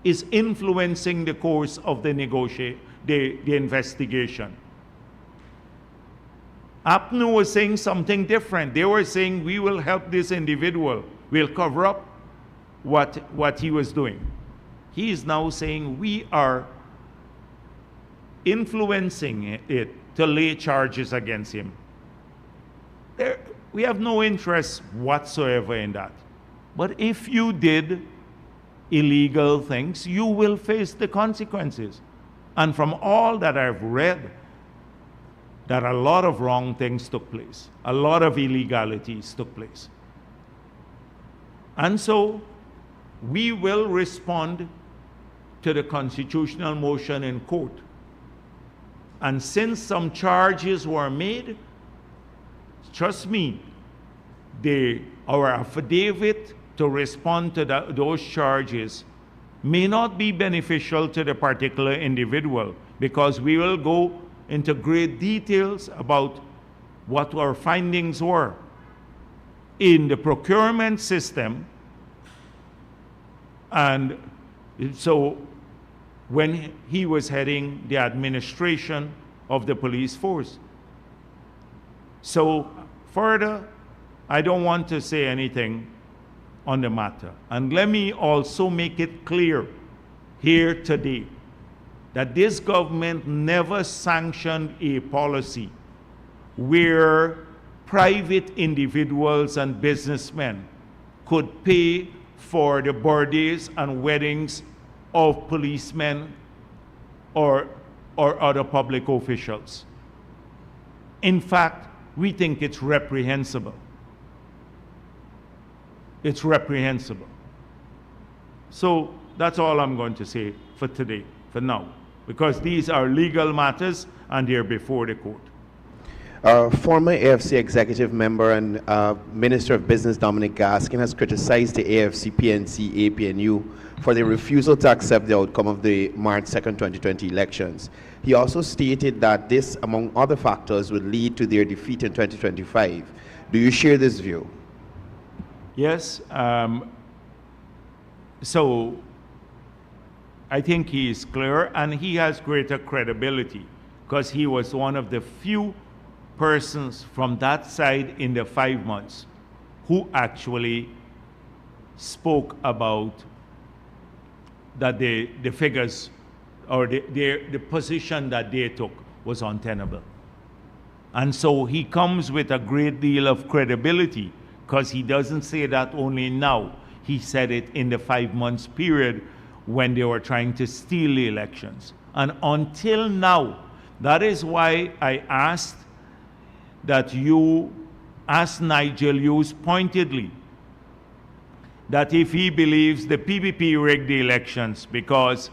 Speaker 1: is influencing the course of the investigation. APNU was saying something different. They were saying, we will help this individual. We'll cover up what he was doing. He is now saying we are influencing it to lay charges against him. We have no interest whatsoever in that. But if you did illegal things, you will face the consequences. And from all that I've read, that a lot of wrong things took place. A lot of illegalities took place. And so we will respond to the constitutional motion in court. And since some charges were made, trust me, our affidavit to respond to those charges may not be beneficial to the particular individual, because we will go into great details about what our findings were in the procurement system. And so when he was heading the administration of the police force. So further, I don't want to say anything on the matter. And let me also make it clear here today that this government never sanctioned a policy where private individuals and businessmen could pay for the birthdays and weddings of policemen or other public officials. In fact, we think it's reprehensible. It's reprehensible. So that's all I'm going to say for today, for now, because these are legal matters and they're before the court.
Speaker 4: Former AFC executive member and Minister of Business Dominic Gaskin has criticized the AFC, PNC, APNU for their refusal to accept the outcome of the March 2nd, 2020 elections. He also stated that this, among other factors, would lead to their defeat in 2025. Do you share this view?
Speaker 1: Yes. So I think he is clear, and he has greater credibility because he was one of the few persons from that side in the 5 months who actually spoke about that the figures or the position that they took was untenable. And so he comes with a great deal of credibility because he doesn't say that only now. He said it in the 5 months period when they were trying to steal the elections. And until now, that is why I asked that you ask Nigel Hughes pointedly that if he believes the PPP rigged the elections, because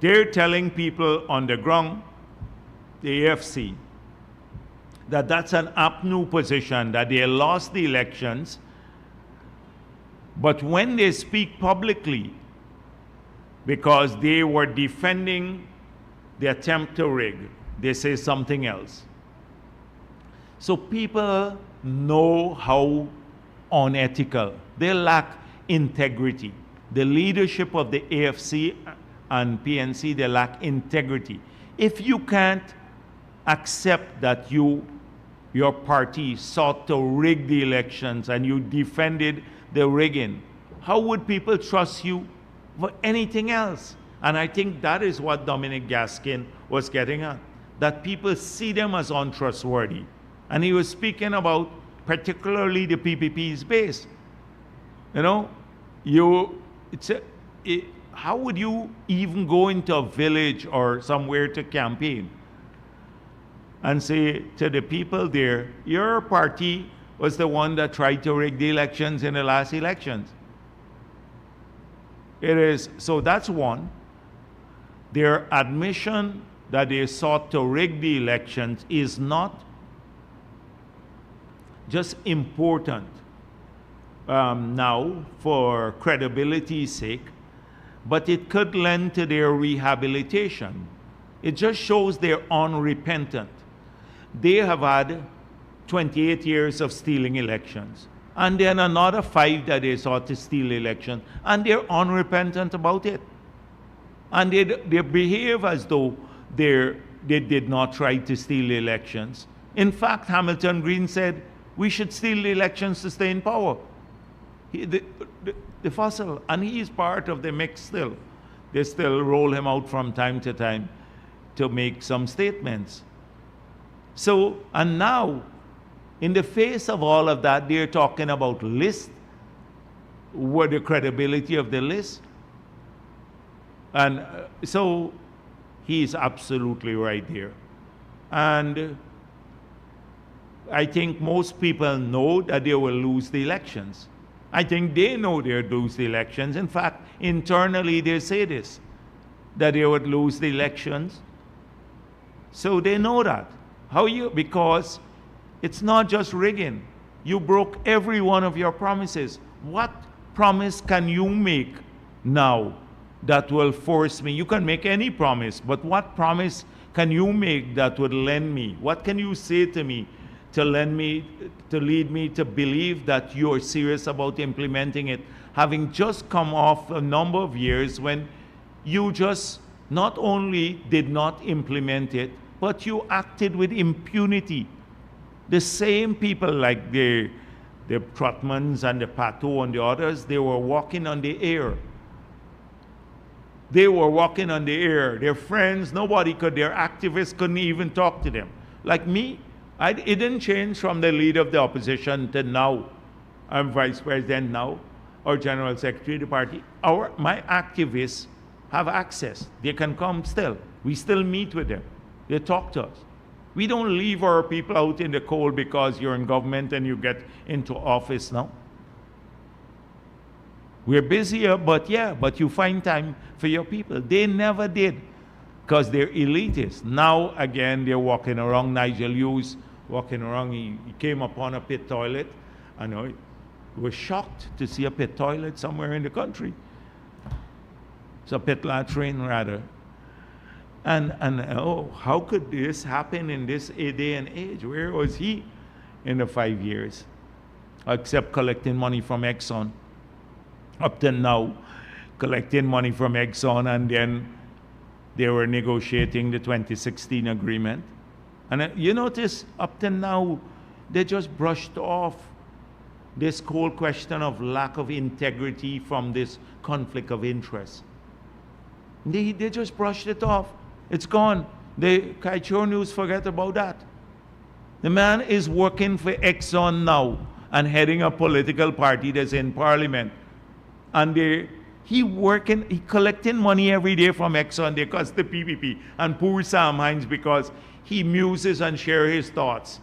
Speaker 1: they're telling people on the ground, the AFC, that that's an APNU position, that they lost the elections, but when they speak publicly, because they were defending the attempt to rig, they say something else. So people know how unethical. They lack integrity. The leadership of the AFC and PNC, they lack integrity. If you can't accept that your party sought to rig the elections and you defended the rigging, how would people trust you for anything else? And I think that is what Dominic Gaskin was getting at, that people see them as untrustworthy. And he was speaking about particularly the PPP's base. You know, how would you even go into a village or somewhere to campaign and say to the people there, your party was the one that tried to rig the elections in the last elections? So that's one. Their admission that they sought to rig the elections is not just important now for credibility's sake, but it could lend to their rehabilitation. It just shows they're unrepentant. They have had 28 years of stealing elections, and then another 5 that they sought to steal elections, and they're unrepentant about it. And they behave as though they did not try to steal elections. In fact, Hamilton Green said, we should steal the elections to stay in power. The fossil, and he is part of the mix still. They still roll him out from time to time to make some statements. So, and now, in the face of all of that, they're talking about list, what the credibility of the list. And so he's absolutely right there. And I think most people know that they will lose the elections. I think they know they'll lose the elections. In fact, internally they say this, that they would lose the elections. So they know that. How you? Because it's not just rigging. You broke every one of your promises. What promise can you make now that will force me? You can make any promise, but what promise can you make that would lend me? What can you say to me to lend me, to lead me to believe that you're serious about implementing it, having just come off a number of years when you just not only did not implement it, but you acted with impunity. The same people like the Trotmans and the Pato and the others, they were walking on the air. They were walking on the air. Their friends, nobody could, their activists couldn't even talk to them. Like me, it didn't change from the leader of the opposition to now. I'm vice president now, or general secretary of the party. My activists have access. They can come still. We still meet with them. They talk to us. We don't leave our people out in the cold because you're in government and you get into office now. We're busier, but you find time for your people. They never did because they're elitists. Now, again, they're walking around. Nigel Hughes walking around. He came upon a pit toilet. I know he was shocked to see a pit toilet somewhere in the country. It's a pit latrine, rather. And how could this happen in this day and age? Where was he in the 5 years? Except collecting money from Exxon. Up to now, collecting money from Exxon, and then they were negotiating the 2016 agreement. And you notice, up to now, they just brushed off this whole question of lack of integrity from this conflict of interest. They just brushed it off. It's gone. The Kaichor News forget about that. The man is working for Exxon now and heading a political party that's in parliament. And he collecting money every day from Exxon because the PPP. And poor Sam Hines, because he muses and shares his thoughts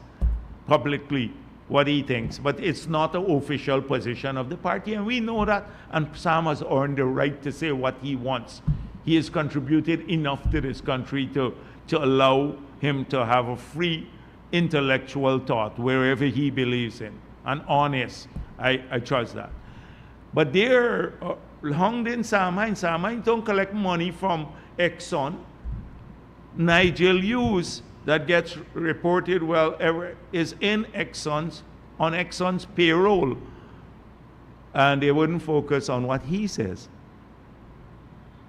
Speaker 1: publicly, what he thinks. But it's not an official position of the party, and we know that. And Sam has earned the right to say what he wants. He has contributed enough to this country to allow him to have a free intellectual thought wherever he believes in, and honest. I trust that. But they're hung in Sam Hines. Sam Hines don't collect money from Exxon. Nigel Hughes, that gets reported is on Exxon's payroll. And they wouldn't focus on what he says.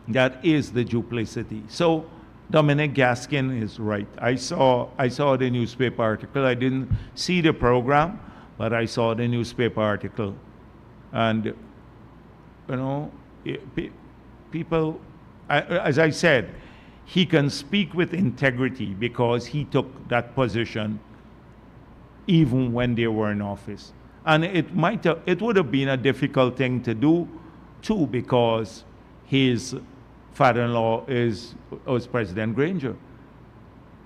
Speaker 1: That is the duplicity. So Dominic Gaskin is right. I saw the newspaper article. I didn't see the program, but I saw the newspaper article. And, people, as I said, he can speak with integrity because he took that position even when they were in office. And it would have been a difficult thing to do, too, because his father-in-law was President Granger.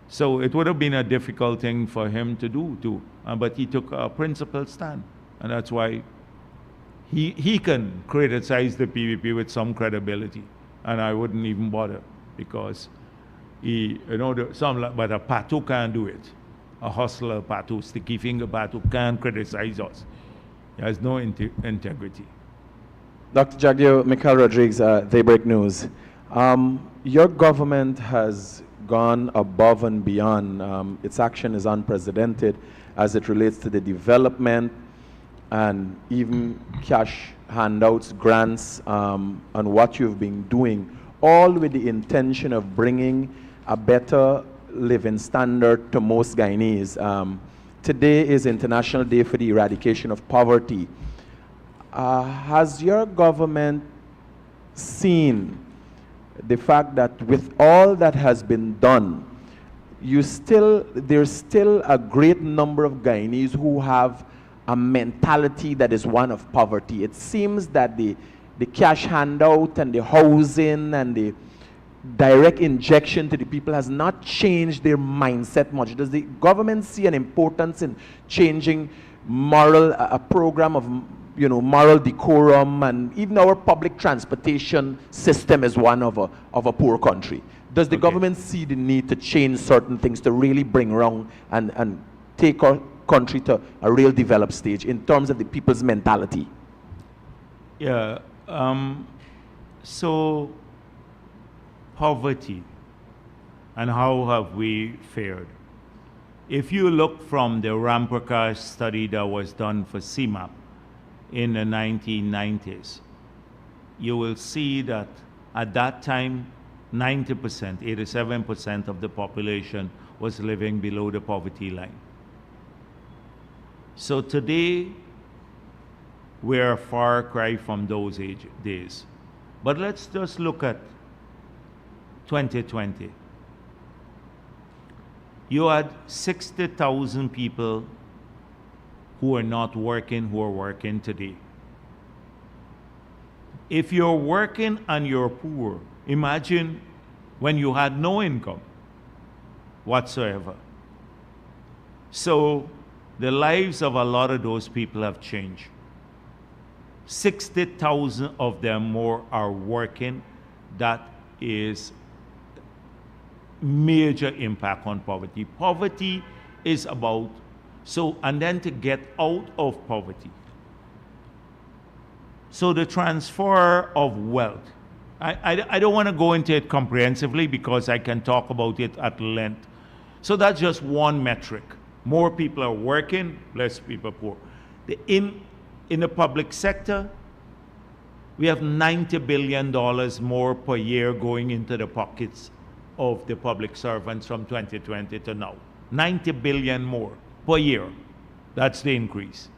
Speaker 1: So it would have been a difficult thing for him to do, too. But he took a principled stand. And that's why he can criticize the PPP with some credibility. And I wouldn't even bother because but a Patu can't do it. A hustler Patu, sticky finger Patu can't criticize us. He has no integrity.
Speaker 5: Dr. Jagdeo, Mikhail Rodriguez, Daybreak News. Your government has gone above and beyond. Its action is unprecedented as it relates to the development and even cash handouts, grants, and what you've been doing, all with the intention of bringing a better living standard to most Guyanese. Today is International Day for the Eradication of Poverty. Has your government seen the fact that with all that has been done, there's still a great number of Guyanese who have a mentality that is one of poverty? It seems that the cash handout and the housing and the direct injection to the people has not changed their mindset much. Does the government see an importance in changing a program of moral decorum, and even our public transportation system is one of a poor country? Does the government see the need to change certain things to really bring around and take our country to a real developed stage in terms of the people's mentality?
Speaker 1: Yeah. So poverty and how have we fared? If you look from the Ramprakash study that was done for CMAP in the 1990s, you will see that at that time, 90%, 87% of the population was living below the poverty line. So today, we're a far cry from those days. But let's just look at 2020. You had 60,000 people who are not working, who are working today. If you're working and you're poor, imagine when you had no income whatsoever. So the lives of a lot of those people have changed. 60,000 of them more are working. That is major impact on poverty. Poverty is about, and then to get out of poverty. So the transfer of wealth, I don't want to go into it comprehensively because I can talk about it at length. So that's just one metric. More people are working, less people are poor. In the public sector, we have $90 billion more per year going into the pockets of the public servants from 2020 to now. 90 billion more per year. That's the increase.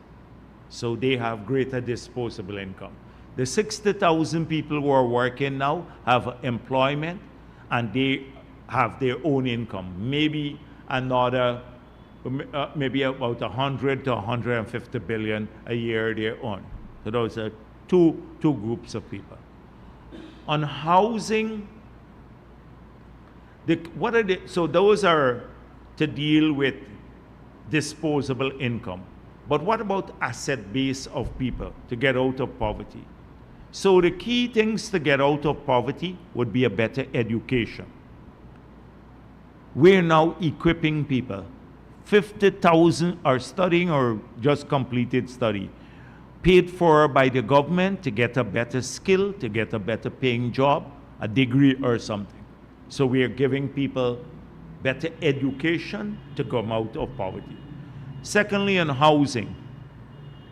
Speaker 1: So they have greater disposable income. The 60,000 people who are working now have employment and they have their own income. Maybe another, maybe about 100 to 150 billion a year they earn. So those are two groups of people. On housing, so those are to deal with disposable income. But what about asset base of people to get out of poverty? So the key things to get out of poverty would be a better education. We're now equipping people. 50,000 are studying or just completed study, paid for by the government to get a better skill, to get a better paying job, a degree or something. So we are giving people better education to come out of poverty. Secondly, on housing,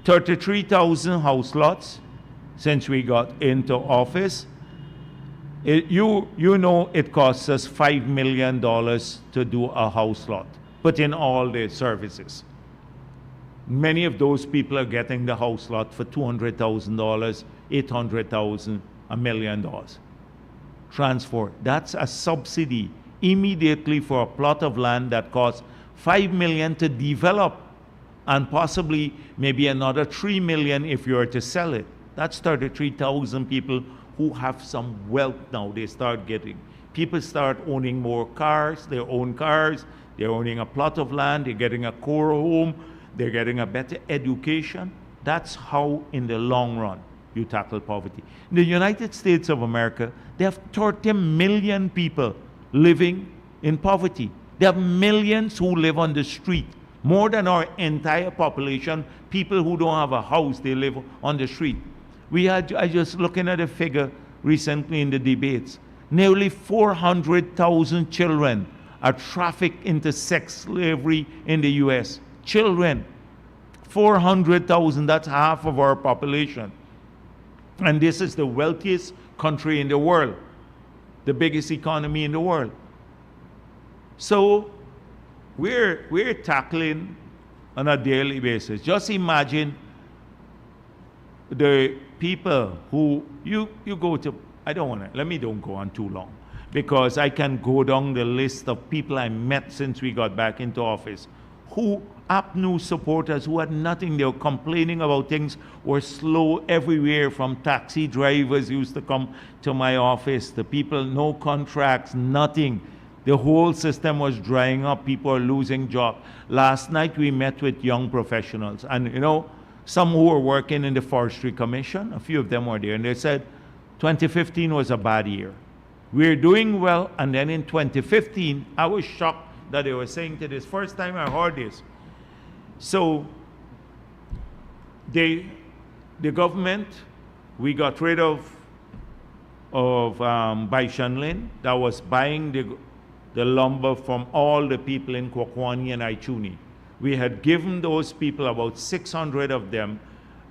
Speaker 1: 33,000 house lots since we got into office. You know it costs us $5 million to do a house lot, put in all the services. Many of those people are getting the house lot for $200,000, $800,000, $1 million. Transfer, that's a subsidy immediately for a plot of land that costs $5 million to develop and possibly maybe another $3 million if you were to sell it. That's 33,000 people who have some wealth now. They start getting, people start owning more cars, their own cars, they're owning a plot of land, they're getting a core home, they're getting a better education. That's how in the long run you tackle poverty. In the United States of America, they have 30 million people living in poverty. They have millions who live on the street More than our entire population, people who don't have a house, they live on the street. I just looking at a figure recently in the debates. Nearly 400,000 children are trafficked into sex slavery in the U.S. Children. 400,000, that's half of our population. And this is the wealthiest country in the world, the biggest economy in the world. So we're tackling on a daily basis. Just imagine the people who you go to, let me don't go on too long, because I can go down the list of people I met since we got back into office, who APNU supporters who had nothing. They were complaining about things were slow everywhere, from taxi drivers used to come to my office, the people, no contracts, nothing. The whole system was drying up. People are losing jobs. Last night we met with young professionals, and some who were working in the Forestry Commission, a few of them were there, and they said 2015 was a bad year. We're doing well, and then in 2015, I was shocked that they were saying to this. First time I heard this. So the government, we got rid of Baishanlin that was buying the lumber from all the people in Kwakwani and Aichuni. We had given those people, about 600 of them,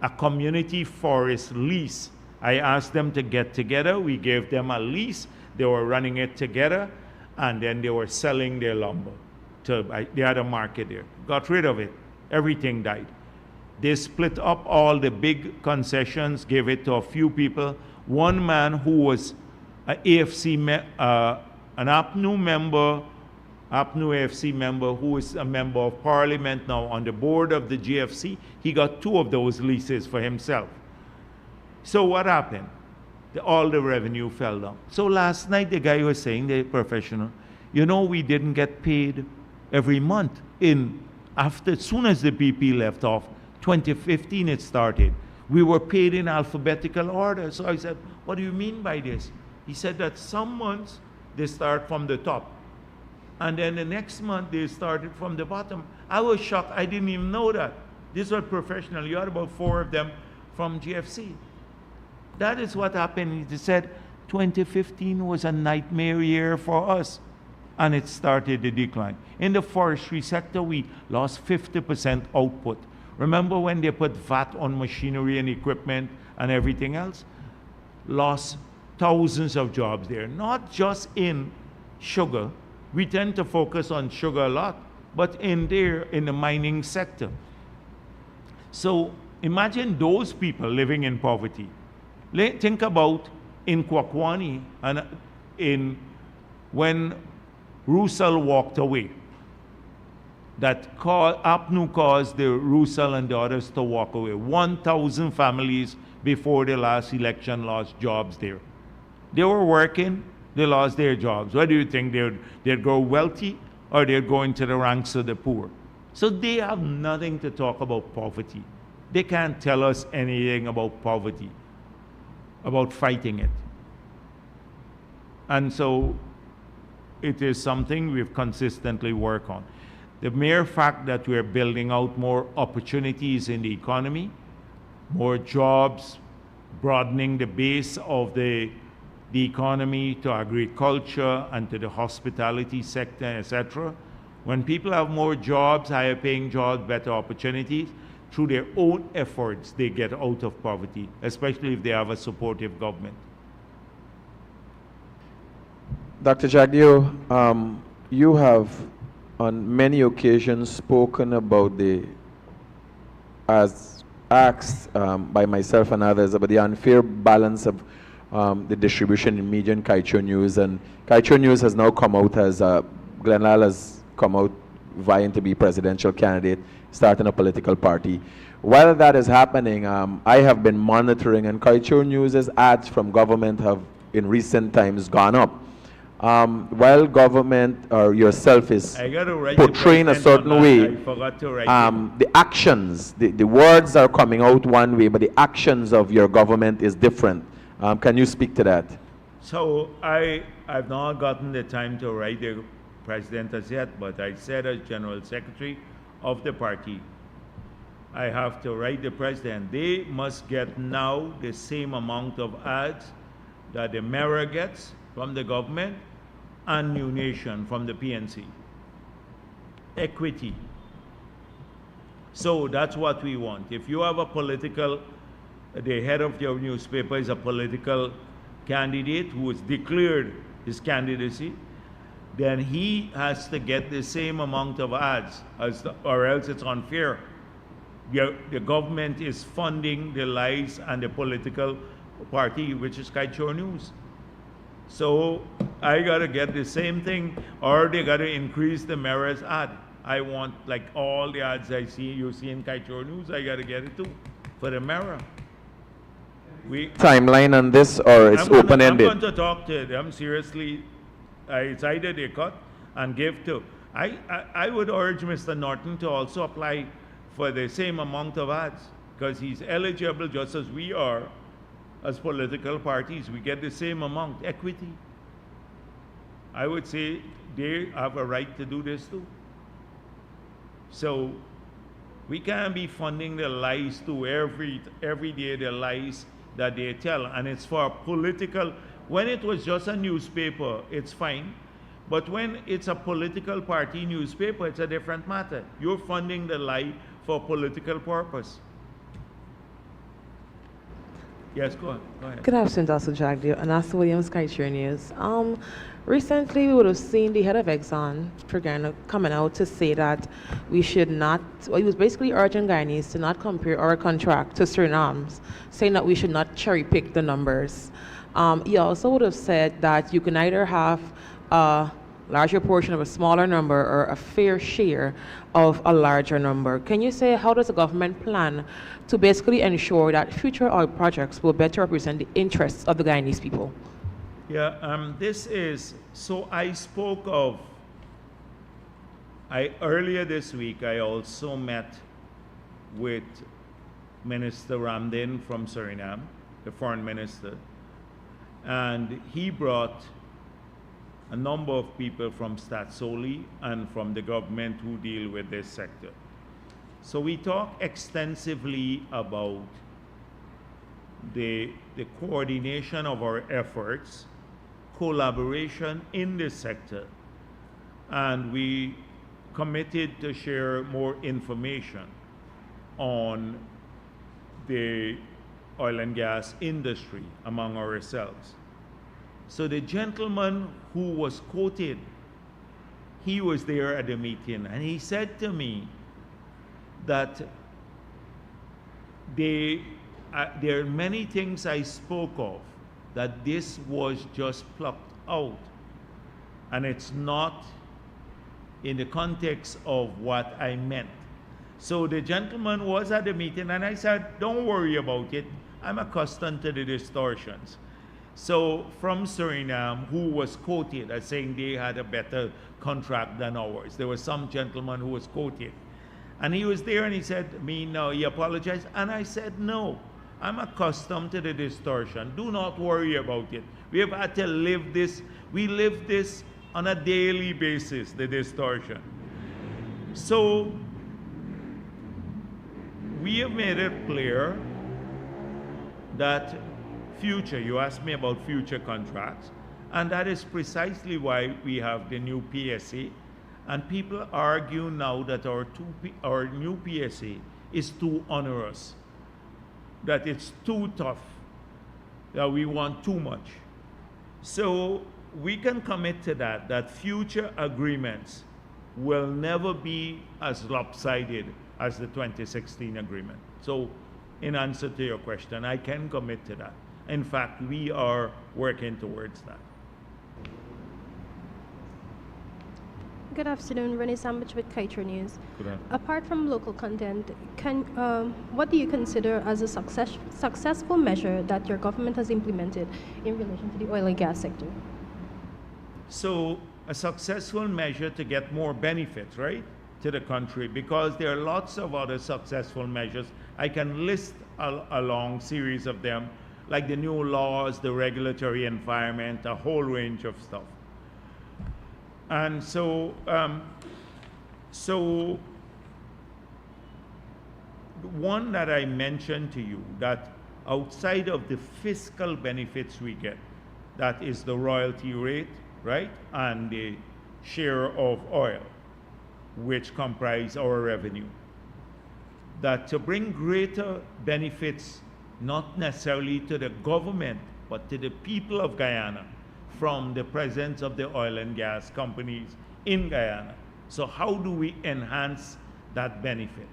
Speaker 1: a community forest lease. I asked them to get together. We gave them a lease. They were running it together, and then they were selling their lumber. They had a market there. Got rid of it. Everything died. They split up all the big concessions, gave it to a few people. One man who was an an APNU member, APNU AFC member, who is a member of parliament now on the board of the GFC, he got 2 of those leases for himself. So what happened? All the revenue fell down. So last night the guy was saying, the professional, we didn't get paid every month. As soon as the PP left off, 2015 it started. We were paid in alphabetical order. So I said, what do you mean by this? He said that some months they start from the top, and then the next month they started from the bottom. I was shocked. I didn't even know that. This was professional. You had about 4 of them from GFC. That is what happened. He said 2015 was a nightmare year for us, and it started the decline. In the forestry sector, we lost 50% output. Remember when they put VAT on machinery and equipment and everything else? Lost thousands of jobs there, not just in sugar. We tend to focus on sugar a lot, but in the mining sector. So imagine those people living in poverty. Think about in Kwakwani and when Russell walked away, that APNU caused the Russell and the others to walk away. 1,000 families before the last election lost jobs there. They were working, they lost their jobs. What do you think? They'd grow wealthy, or they'd go into the ranks of the poor? So they have nothing to talk about poverty. They can't tell us anything about poverty, about fighting it. And so it is something we've consistently worked on. The mere fact that we're building out more opportunities in the economy, more jobs, broadening the base of the economy to agriculture and to the hospitality sector, etc. When people have more jobs, higher paying jobs, better opportunities, through their own efforts, they get out of poverty, especially if they have a supportive government.
Speaker 5: Dr. Jagdeo, you have on many occasions spoken about as asked by myself and others, about the unfair balance of the distribution in media and Kaicho News. And Kaicho News has now come out as, Glenn Lal has come out vying to be presidential candidate, starting a political party. While that is happening, I have been monitoring, and Kaicho News's ads from government have in recent times gone up. While government or yourself is portraying a certain way, the actions, the words are coming out one way, but the actions of your government is different. Can you speak to that?
Speaker 1: So I've not gotten the time to write the president as yet, but I said as General Secretary, of the party, I have to write the president, they must get now the same amount of ads that the mayor gets from the government and New Nation from the PNC. Equity. So that's what we want. If you have a political, the head of your newspaper is a political candidate who has declared his candidacy, then he has to get the same amount of ads, or else it's unfair. The government is funding the lies and the political party, which is Kaichor News. So I gotta get the same thing, or they gotta increase the mayor's ad. I want, like, all the ads you see in Kaichor News, I gotta get it too, for the mayor.
Speaker 5: Timeline on this, or it's open-ended?
Speaker 1: I'm going to talk to them seriously. It's either they cut and give to. I would urge Mr. Norton to also apply for the same amount of ads, because he's eligible just as we are as political parties. We get the same amount, equity. I would say they have a right to do this too. So we can't be funding the lies too every day, the lies that they tell, and it's for political. When it was just a newspaper, it's fine. But when it's a political party newspaper, it's a different matter. You're funding the lie for political purpose. Yes, go ahead.
Speaker 6: Good afternoon, Dr. Jagdeo, and Asta Williams, Kaichor News. Recently, we would have seen the head of Exxon coming out to say that we should not, well, he was basically urging Guyanese to not compare our contract to Suriname's, saying that we should not cherry pick the numbers. He also would have said that you can either have a larger portion of a smaller number or a fair share of a larger number. Can you say, how does the government plan to basically ensure that future oil projects will better represent the interests of the Guyanese people?
Speaker 1: Yeah, this is, so I spoke of, earlier this week, I also met with Minister Ramdin from Suriname, the foreign minister, and he brought a number of people from Statsoli and from the government who deal with this sector. So we talked extensively about the coordination of our efforts, collaboration in this sector, and we committed to share more information on the oil and gas industry among ourselves. So the gentleman who was quoted, he was there at the meeting, and he said to me that there are many things I spoke of that this was just plucked out, and it's not in the context of what I meant. So the gentleman was at the meeting, and I said, don't worry about it. I'm accustomed to the distortions. So from Suriname, who was quoted as saying they had a better contract than ours. There was some gentleman who was quoted. And he was there and he said to me, no, he apologized. And I said, no, I'm accustomed to the distortion. Do not worry about it. We have had to live this. We live this on a daily basis, the distortion. So we have made it clear that future, you asked me about future contracts, and that is precisely why we have the new PSA. And people argue now that our new PSA is too onerous, that it's too tough, that we want too much. So we can commit to that future agreements will never be as lopsided as the 2016 agreement. So in answer to your question, I can commit to that. In fact, we are working towards that.
Speaker 7: Good afternoon, Renee Sambich with Kaichor News.
Speaker 1: Good afternoon.
Speaker 7: Apart from local content, what do you consider as a successful measure that your government has implemented in relation to the oil and gas sector?
Speaker 1: So a successful measure to get more benefits, right, to the country, because there are lots of other successful measures. I can list a long series of them, like the new laws, the regulatory environment, a whole range of stuff. And so one that I mentioned to you, that outside of the fiscal benefits we get, that is the royalty rate, right, and the share of oil, which comprise our revenue, that to bring greater benefits, not necessarily to the government, but to the people of Guyana from the presence of the oil and gas companies in Guyana. So how do we enhance that benefit?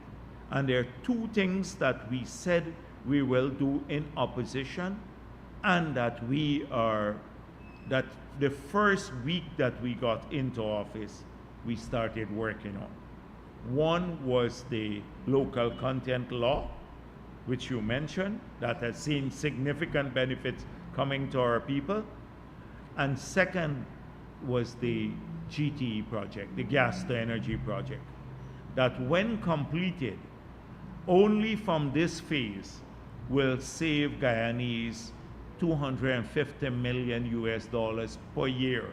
Speaker 1: And there are two things that we said we will do in opposition, and that that the first week that we got into office, we started working on. One was the local content law, which you mentioned, that has seen significant benefits coming to our people. And second was the GTE project, the gas to energy project, that when completed, only from this phase will save Guyanese $250 million per year.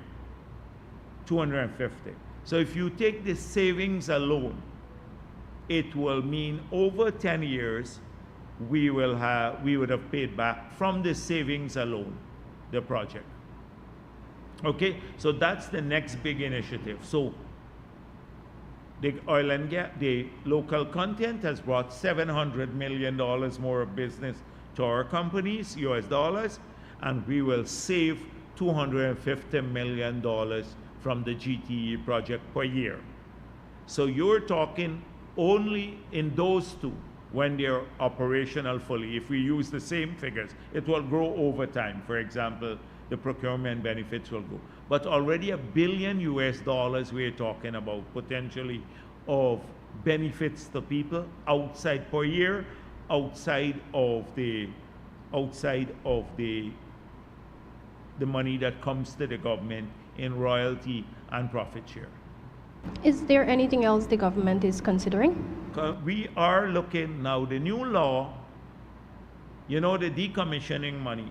Speaker 1: 250. So if you take the savings alone, it will mean over 10 years we would have paid back from the savings alone the project. Okay, so that's the next big initiative. So the oil and gas, the local content has brought $700 million more of business to our companies, US dollars, and we will save $250 million from the GTE project per year. So you're talking only in those two, when they're operational fully. If we use the same figures, it will grow over time. For example, the procurement benefits will go. But already $1 billion we're talking about potentially of benefits to people outside per year, outside of the money that comes to the government in royalty and profit share.
Speaker 7: Is there anything else the government is considering?
Speaker 1: We are looking now, the new law, you know, the decommissioning money.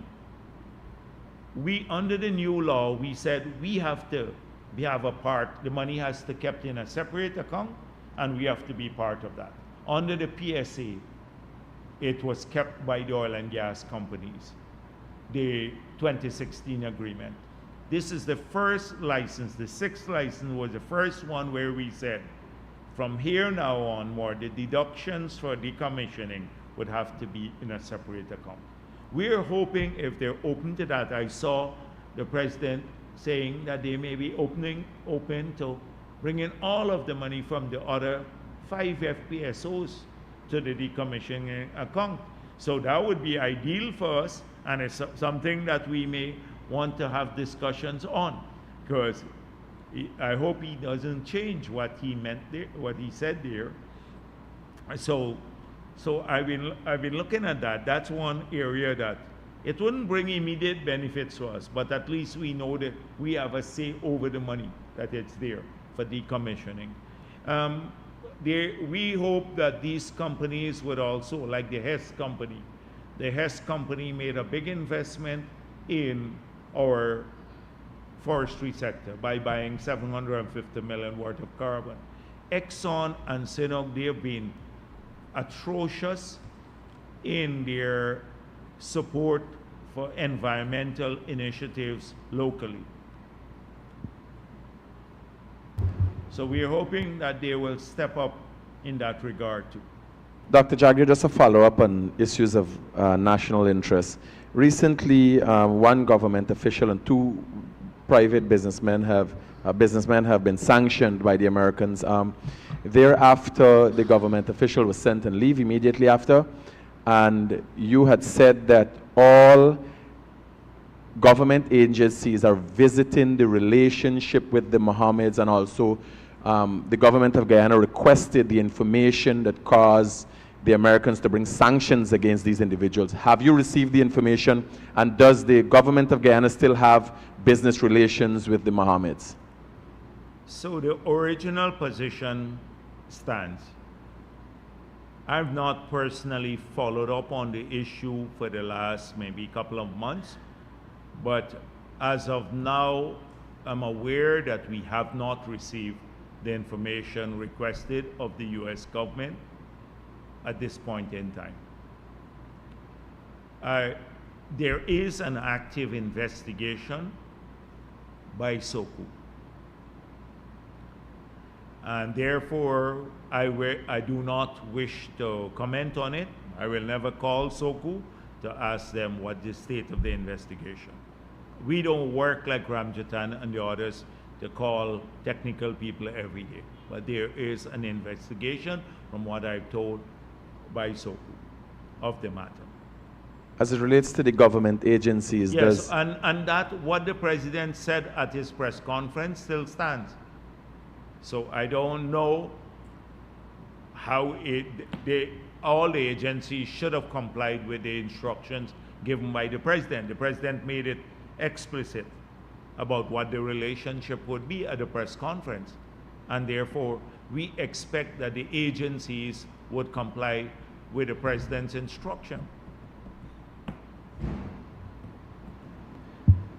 Speaker 1: Under the new law, we said we have a part, the money has to be kept in a separate account, and we have to be part of that. Under the PSA, it was kept by the oil and gas companies, the 2016 agreement. This is the first license. The sixth license was the first one where we said, from here now onward, the deductions for decommissioning would have to be in a separate account. We're hoping if they're open to that. I saw the president saying that they may be open to bringing all of the money from the other 5 FPSOs to the decommissioning account. So that would be ideal for us, and it's something that we may want to have discussions on, because I hope he doesn't change what he meant there, what he said there. So I've been looking at that. That's one area that it wouldn't bring immediate benefits to us, but at least we know that we have a say over the money, that it's there for decommissioning. We hope that these companies would also, like the Hess company. The Hess company made a big investment in our forestry sector by buying $750 million worth of carbon. Exxon and CNOOC, they have been atrocious in their support for environmental initiatives locally. So we are hoping that they will step up in that regard too.
Speaker 5: Dr. Jagdeo, just a follow-up on issues of national interest. Recently, one government official and 2 private businessmen have been sanctioned by the Americans. Thereafter, the government official was sent on leave immediately after, and you had said that all government agencies are visiting the relationship with the Mohammeds, and also the government of Guyana requested the information that caused the Americans to bring sanctions against these individuals. Have you received the information, and does the government of Guyana still have business relations with the Mohammeds?
Speaker 1: So the original position stands. I've not personally followed up on the issue for the last maybe couple of months, but as of now, I'm aware that we have not received the information requested of the US government. at this point in time. There is an active investigation by SOCU. And therefore, I do not wish to comment on it. I will never call SOCU to ask them what the state of the investigation. We don't work like Ramjatan and the others to call technical people every day. But there is an investigation, from what I've told, by SOCU of the matter.
Speaker 5: As it relates to the government agencies,
Speaker 1: yes, and that what the president said at his press conference still stands. So I don't know how all the agencies should have complied with the instructions given by the president. The president made it explicit about what the relationship would be at the press conference. And therefore, we expect that the agencies would comply with the president's instruction.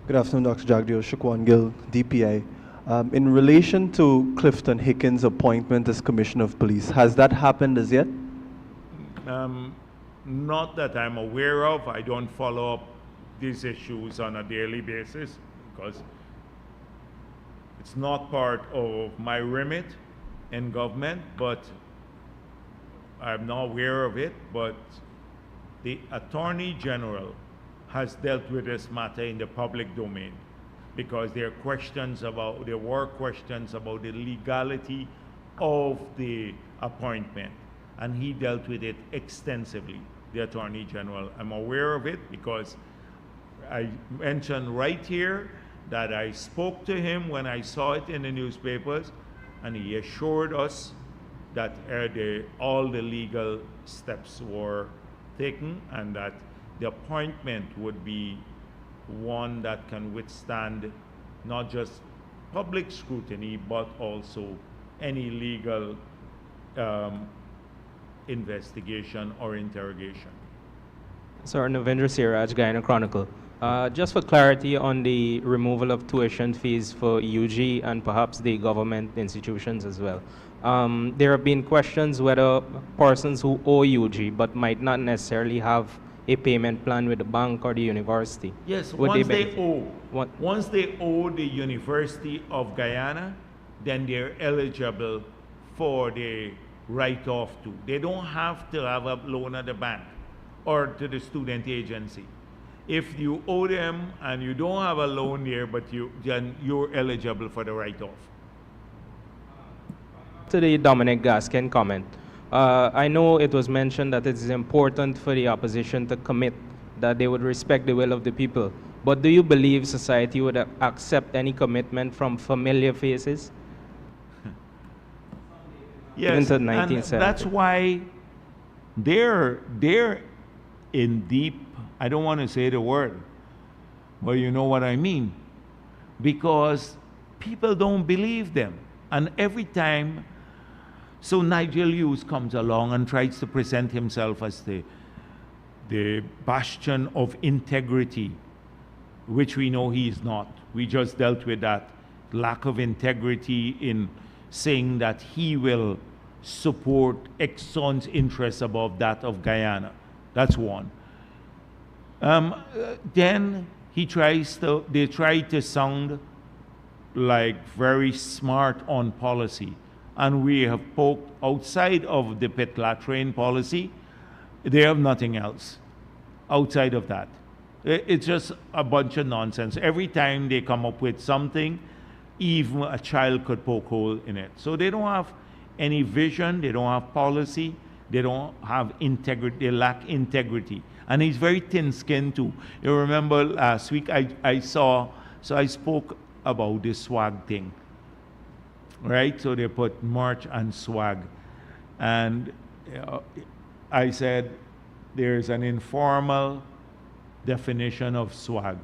Speaker 8: Good afternoon, Dr. Jagdeo. Shukwan Gill, DPI. In relation to Clifton Hickens' appointment as Commissioner of Police, has that happened as yet?
Speaker 1: Not that I'm aware of. I don't follow up these issues on a daily basis because it's not part of my remit in government, but I'm not aware of it. But the Attorney General has dealt with this matter in the public domain because there were questions about the legality of the appointment, and he dealt with it extensively, the Attorney General. I'm aware of it because I mentioned right here that I spoke to him when I saw it in the newspapers, and he assured us that all the legal steps were taken and that the appointment would be one that can withstand not just public scrutiny, but also any legal investigation or interrogation.
Speaker 9: Sir, Navendra Siraj, Guyana Chronicle. Just for clarity on the removal of tuition fees for UG and perhaps the government institutions as well. There have been questions whether persons who owe UG but might not necessarily have a payment plan with the bank or the university.
Speaker 1: Yes, once they owe the University of Guyana, then they're eligible for the write-off too. They don't have to have a loan at the bank or to the student agency. If you owe them and you don't have a loan there, but then you're eligible for the write-off.
Speaker 9: To the Dominic Gaskin comment. I know it was mentioned that it is important for the opposition to commit that they would respect the will of the people. But do you believe society would accept any commitment from familiar faces?
Speaker 1: Yes, and that's why they're in deep, I don't want to say the word, but you know what I mean. Because people don't believe them. And every time, so Nigel Hughes comes along and tries to present himself as the bastion of integrity, which we know he is not. We just dealt with that lack of integrity in saying that he will support Exxon's interests above that of Guyana. That's one. Then they try to sound like very smart on policy. And we have poked outside of the pit latrine policy. They have nothing else outside of that. It's just a bunch of nonsense. Every time they come up with something, even a child could poke hole in it. So they don't have any vision, they don't have policy, they don't have integrity, they lack integrity. And he's very thin-skinned too. You remember last week I spoke about this swag thing. Right? So they put march and swag. And I said there's an informal definition of swag.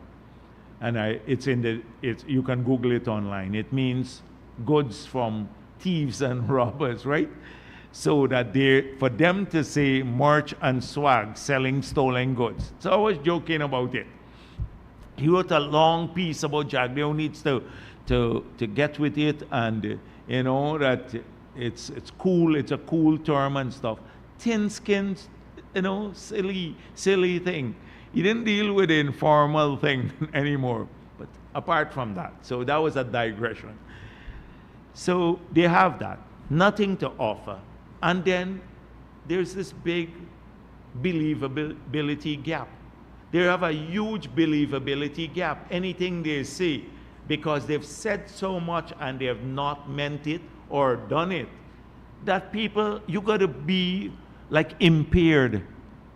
Speaker 1: And you can Google it online. It means goods from thieves and robbers, right? So that for them to say march and swag, selling stolen goods. So I was joking about it. He wrote a long piece about Jagdeo needs to get with it, and you know that it's cool, it's a cool term and stuff. thin-skinned, silly thing. He didn't deal with the informal thing anymore. But apart from that, so that was a digression. So they have that, nothing to offer. And then there's this big believability gap. They have a huge believability gap, anything they say, because they've said so much and they have not meant it or done it, that people, you got to be like impaired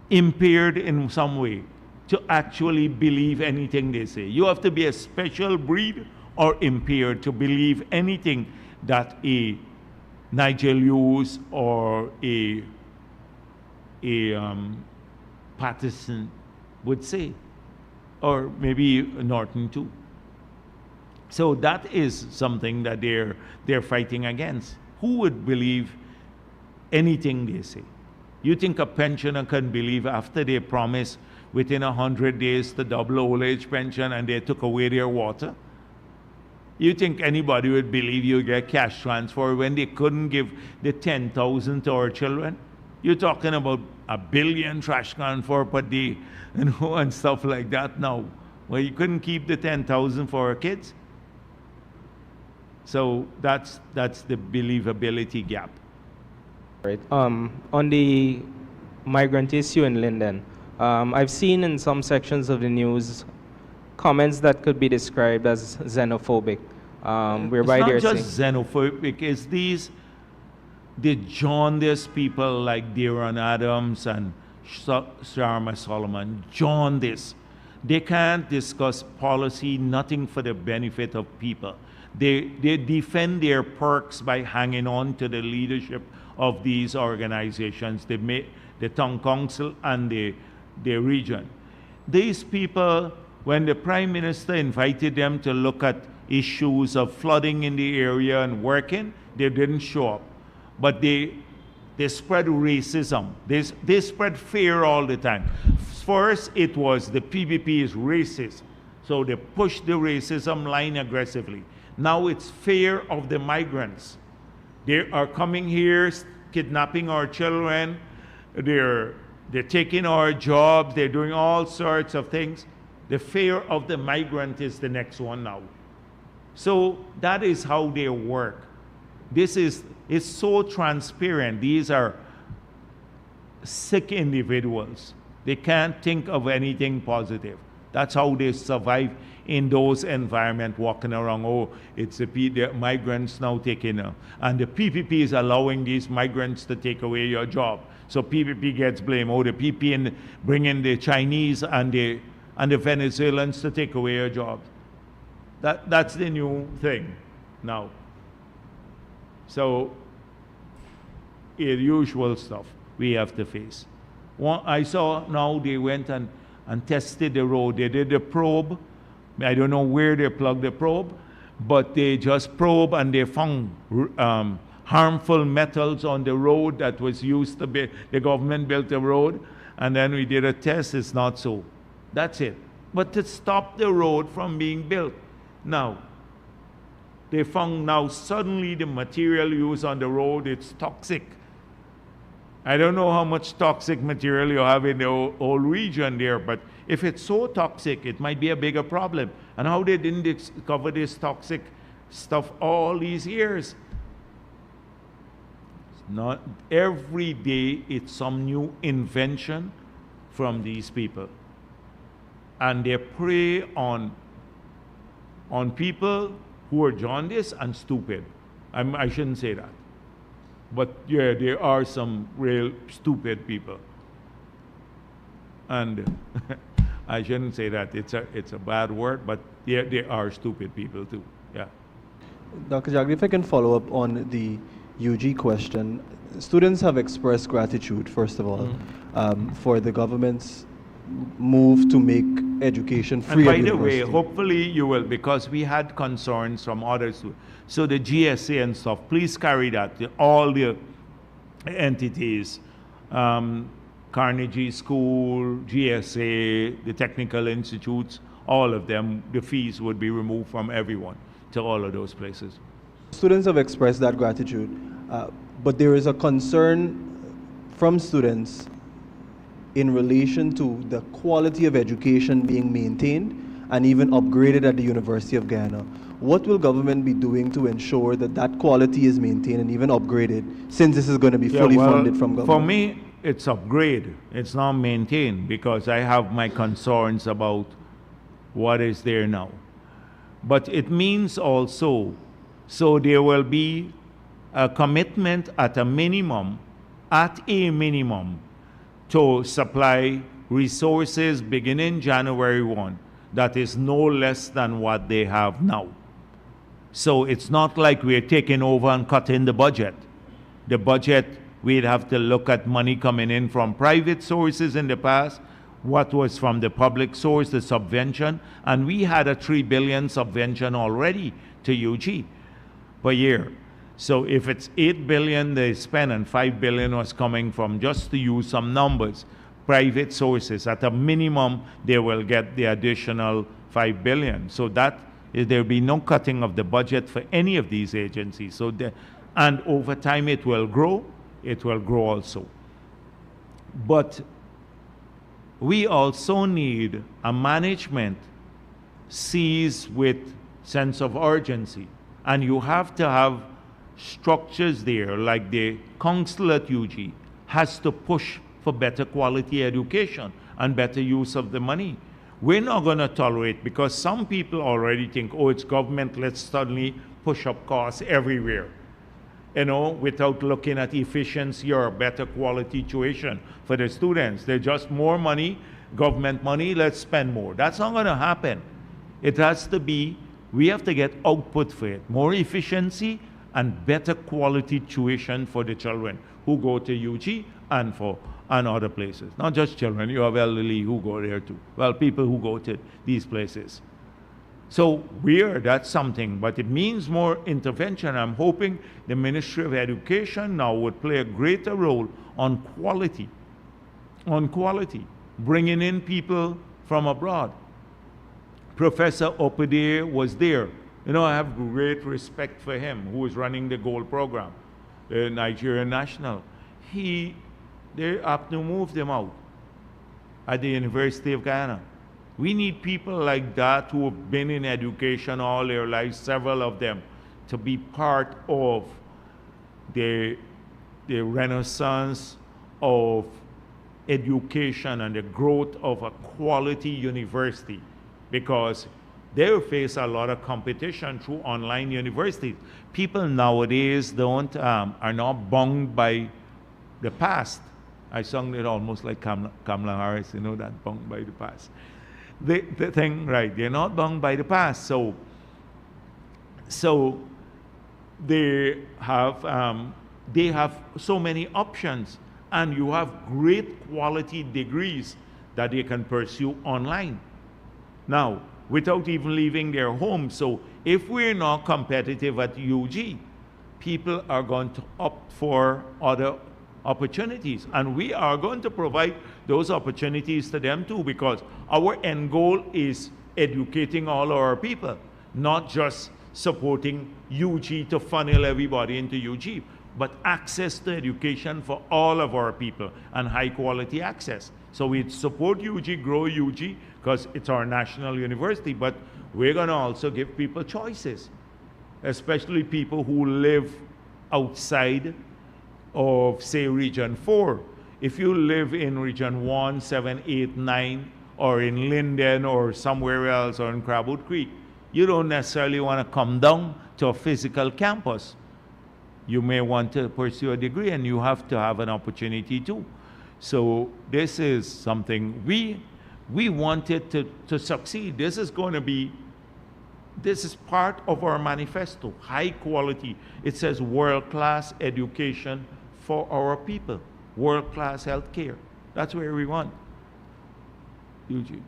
Speaker 1: in some way to actually believe anything they say. You have to be a special breed or impaired to believe anything that a Nigel Hughes or a Patterson would say, or maybe Norton too. So that is something that they're fighting against. Who would believe anything they say? You think a pensioner can believe after they promise within 100 days to double old age pension and they took away their water? You think anybody would believe you get cash transfer when they couldn't give the 10,000 to our children? You're talking about 1 billion trash can for per day, and stuff like that now. Well, you couldn't keep the 10,000 for our kids. So that's the believability gap.
Speaker 9: Right. On the migrant issue in Linden, I've seen in some sections of the news comments that could be described as xenophobic, whereby
Speaker 1: it's
Speaker 9: they're
Speaker 1: not just xenophobic, it's the jaundiced people like Deron Adams and Sharma Solomon, jaundiced. They can't discuss policy, nothing for the benefit of people. They defend their perks by hanging on to the leadership of these organizations, the town council and the region. These people, when the Prime Minister invited them to look at issues of flooding in the area and working, they didn't show up. But they spread racism. They spread fear all the time. First, it was the PPP is racist. So they pushed the racism line aggressively. Now it's fear of the migrants. They are coming here, kidnapping our children. They're taking our jobs. They're doing all sorts of things. The fear of the migrant is the next one now. So that is how they work. It's so transparent. These are sick individuals. They can't think of anything positive. That's how they survive in those environments, walking around. Oh, it's the migrants now taking and the PPP is allowing these migrants to take away your job. So PPP gets blamed. Oh, the PPP bring in the Chinese and the Venezuelans to take away your jobs. That's the new thing now. So, the usual stuff we have to face. I saw now they went and tested the road. They did the probe. I don't know where they plugged the probe, but they just probe and they found harmful metals on the road that was used to be, the government built the road, and then we did a test, it's not so. That's it. But to stop the road from being built. Now, they found now suddenly the material used on the road, it's toxic. I don't know how much toxic material you have in the whole region there, but if it's so toxic, it might be a bigger problem. And how they didn't discover this toxic stuff all these years? It's not every day it's some new invention from these people. And they prey on people who are jaundiced and stupid. I shouldn't say that. But yeah, there are some real stupid people. And I shouldn't say that. It's a bad word, but yeah, there are stupid people too. Yeah.
Speaker 8: Dr. Jagdeo, if I can follow up on the UG question. Students have expressed gratitude, first of all, for the government's move to make education free.
Speaker 1: And by the way, hopefully you will, because we had concerns from others. So the GSA and stuff, please carry that to all the entities, Carnegie School, GSA, the technical institutes, all of them, the fees would be removed from everyone to all of those places.
Speaker 8: Students have expressed that gratitude, but there is a concern from students in relation to the quality of education being maintained and even upgraded at the University of Guyana. What will government be doing to ensure that that quality is maintained and even upgraded, since this is going to be fully funded from government?
Speaker 1: For me, it's upgrade. It's not maintained, because I have my concerns about what is there now. But it means also, so there will be a commitment at a minimum, to supply resources beginning January 1 that is no less than what they have now. So it's not like we're taking over and cutting the budget. The budget, we'd have to look at money coming in from private sources in the past, what was from the public source, the subvention, and we had a 3 billion subvention already to UG per year. So if it's 8 billion they spend and 5 billion was coming from, just to use some numbers, private sources, at a minimum, they will get the additional 5 billion. So that there'll be no cutting of the budget for any of these agencies. So and over time it will grow also. But we also need a management seized with sense of urgency. And you have to have structures there, like the council at UG has to push for better quality education and better use of the money. We're not going to tolerate, because some people already think, oh, it's government, let's suddenly push up costs everywhere, without looking at efficiency or better quality tuition for the students. They're just more money, government money, let's spend more. That's not going to happen. It has to be, we have to get output for it, more efficiency and better quality tuition for the children who go to UG and other places. Not just children, you have elderly who go there too. Well, people who go to these places. So that's something, but it means more intervention. I'm hoping the Ministry of Education now would play a greater role on quality, bringing in people from abroad. Professor Opede was there. I have great respect for him, who is running the gold program, the Nigerian National. They have to move them out at the University of Guyana. We need people like that who have been in education all their lives, several of them, to be part of the renaissance of education and the growth of a quality university, because they face a lot of competition through online universities. People nowadays are not bound by the past. I sung it almost like Kamala Harris, that bound by the past. The thing, right, they're not bound by the past. So they have so many options, and you have great quality degrees that they can pursue online now without even leaving their home. So if we're not competitive at UG, people are going to opt for other opportunities, and we are going to provide those opportunities to them too, because our end goal is educating all our people, not just supporting UG to funnel everybody into UG, but access to education for all of our people and high quality access. So we support UG, grow UG, because it's our national university, but we're going to also give people choices, especially people who live outside of, say, Region 4. If you live in Region 1, 7, 8, 9, or in Linden or somewhere else, or in Crabwood Creek, you don't necessarily want to come down to a physical campus. You may want to pursue a degree, and you have to have an opportunity too. So this is something we wanted to succeed. This is part of our manifesto, high quality. It says world-class education for our people, world-class health care. That's where we want. Eugene,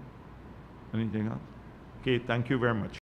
Speaker 1: anything else? Okay, thank you very much.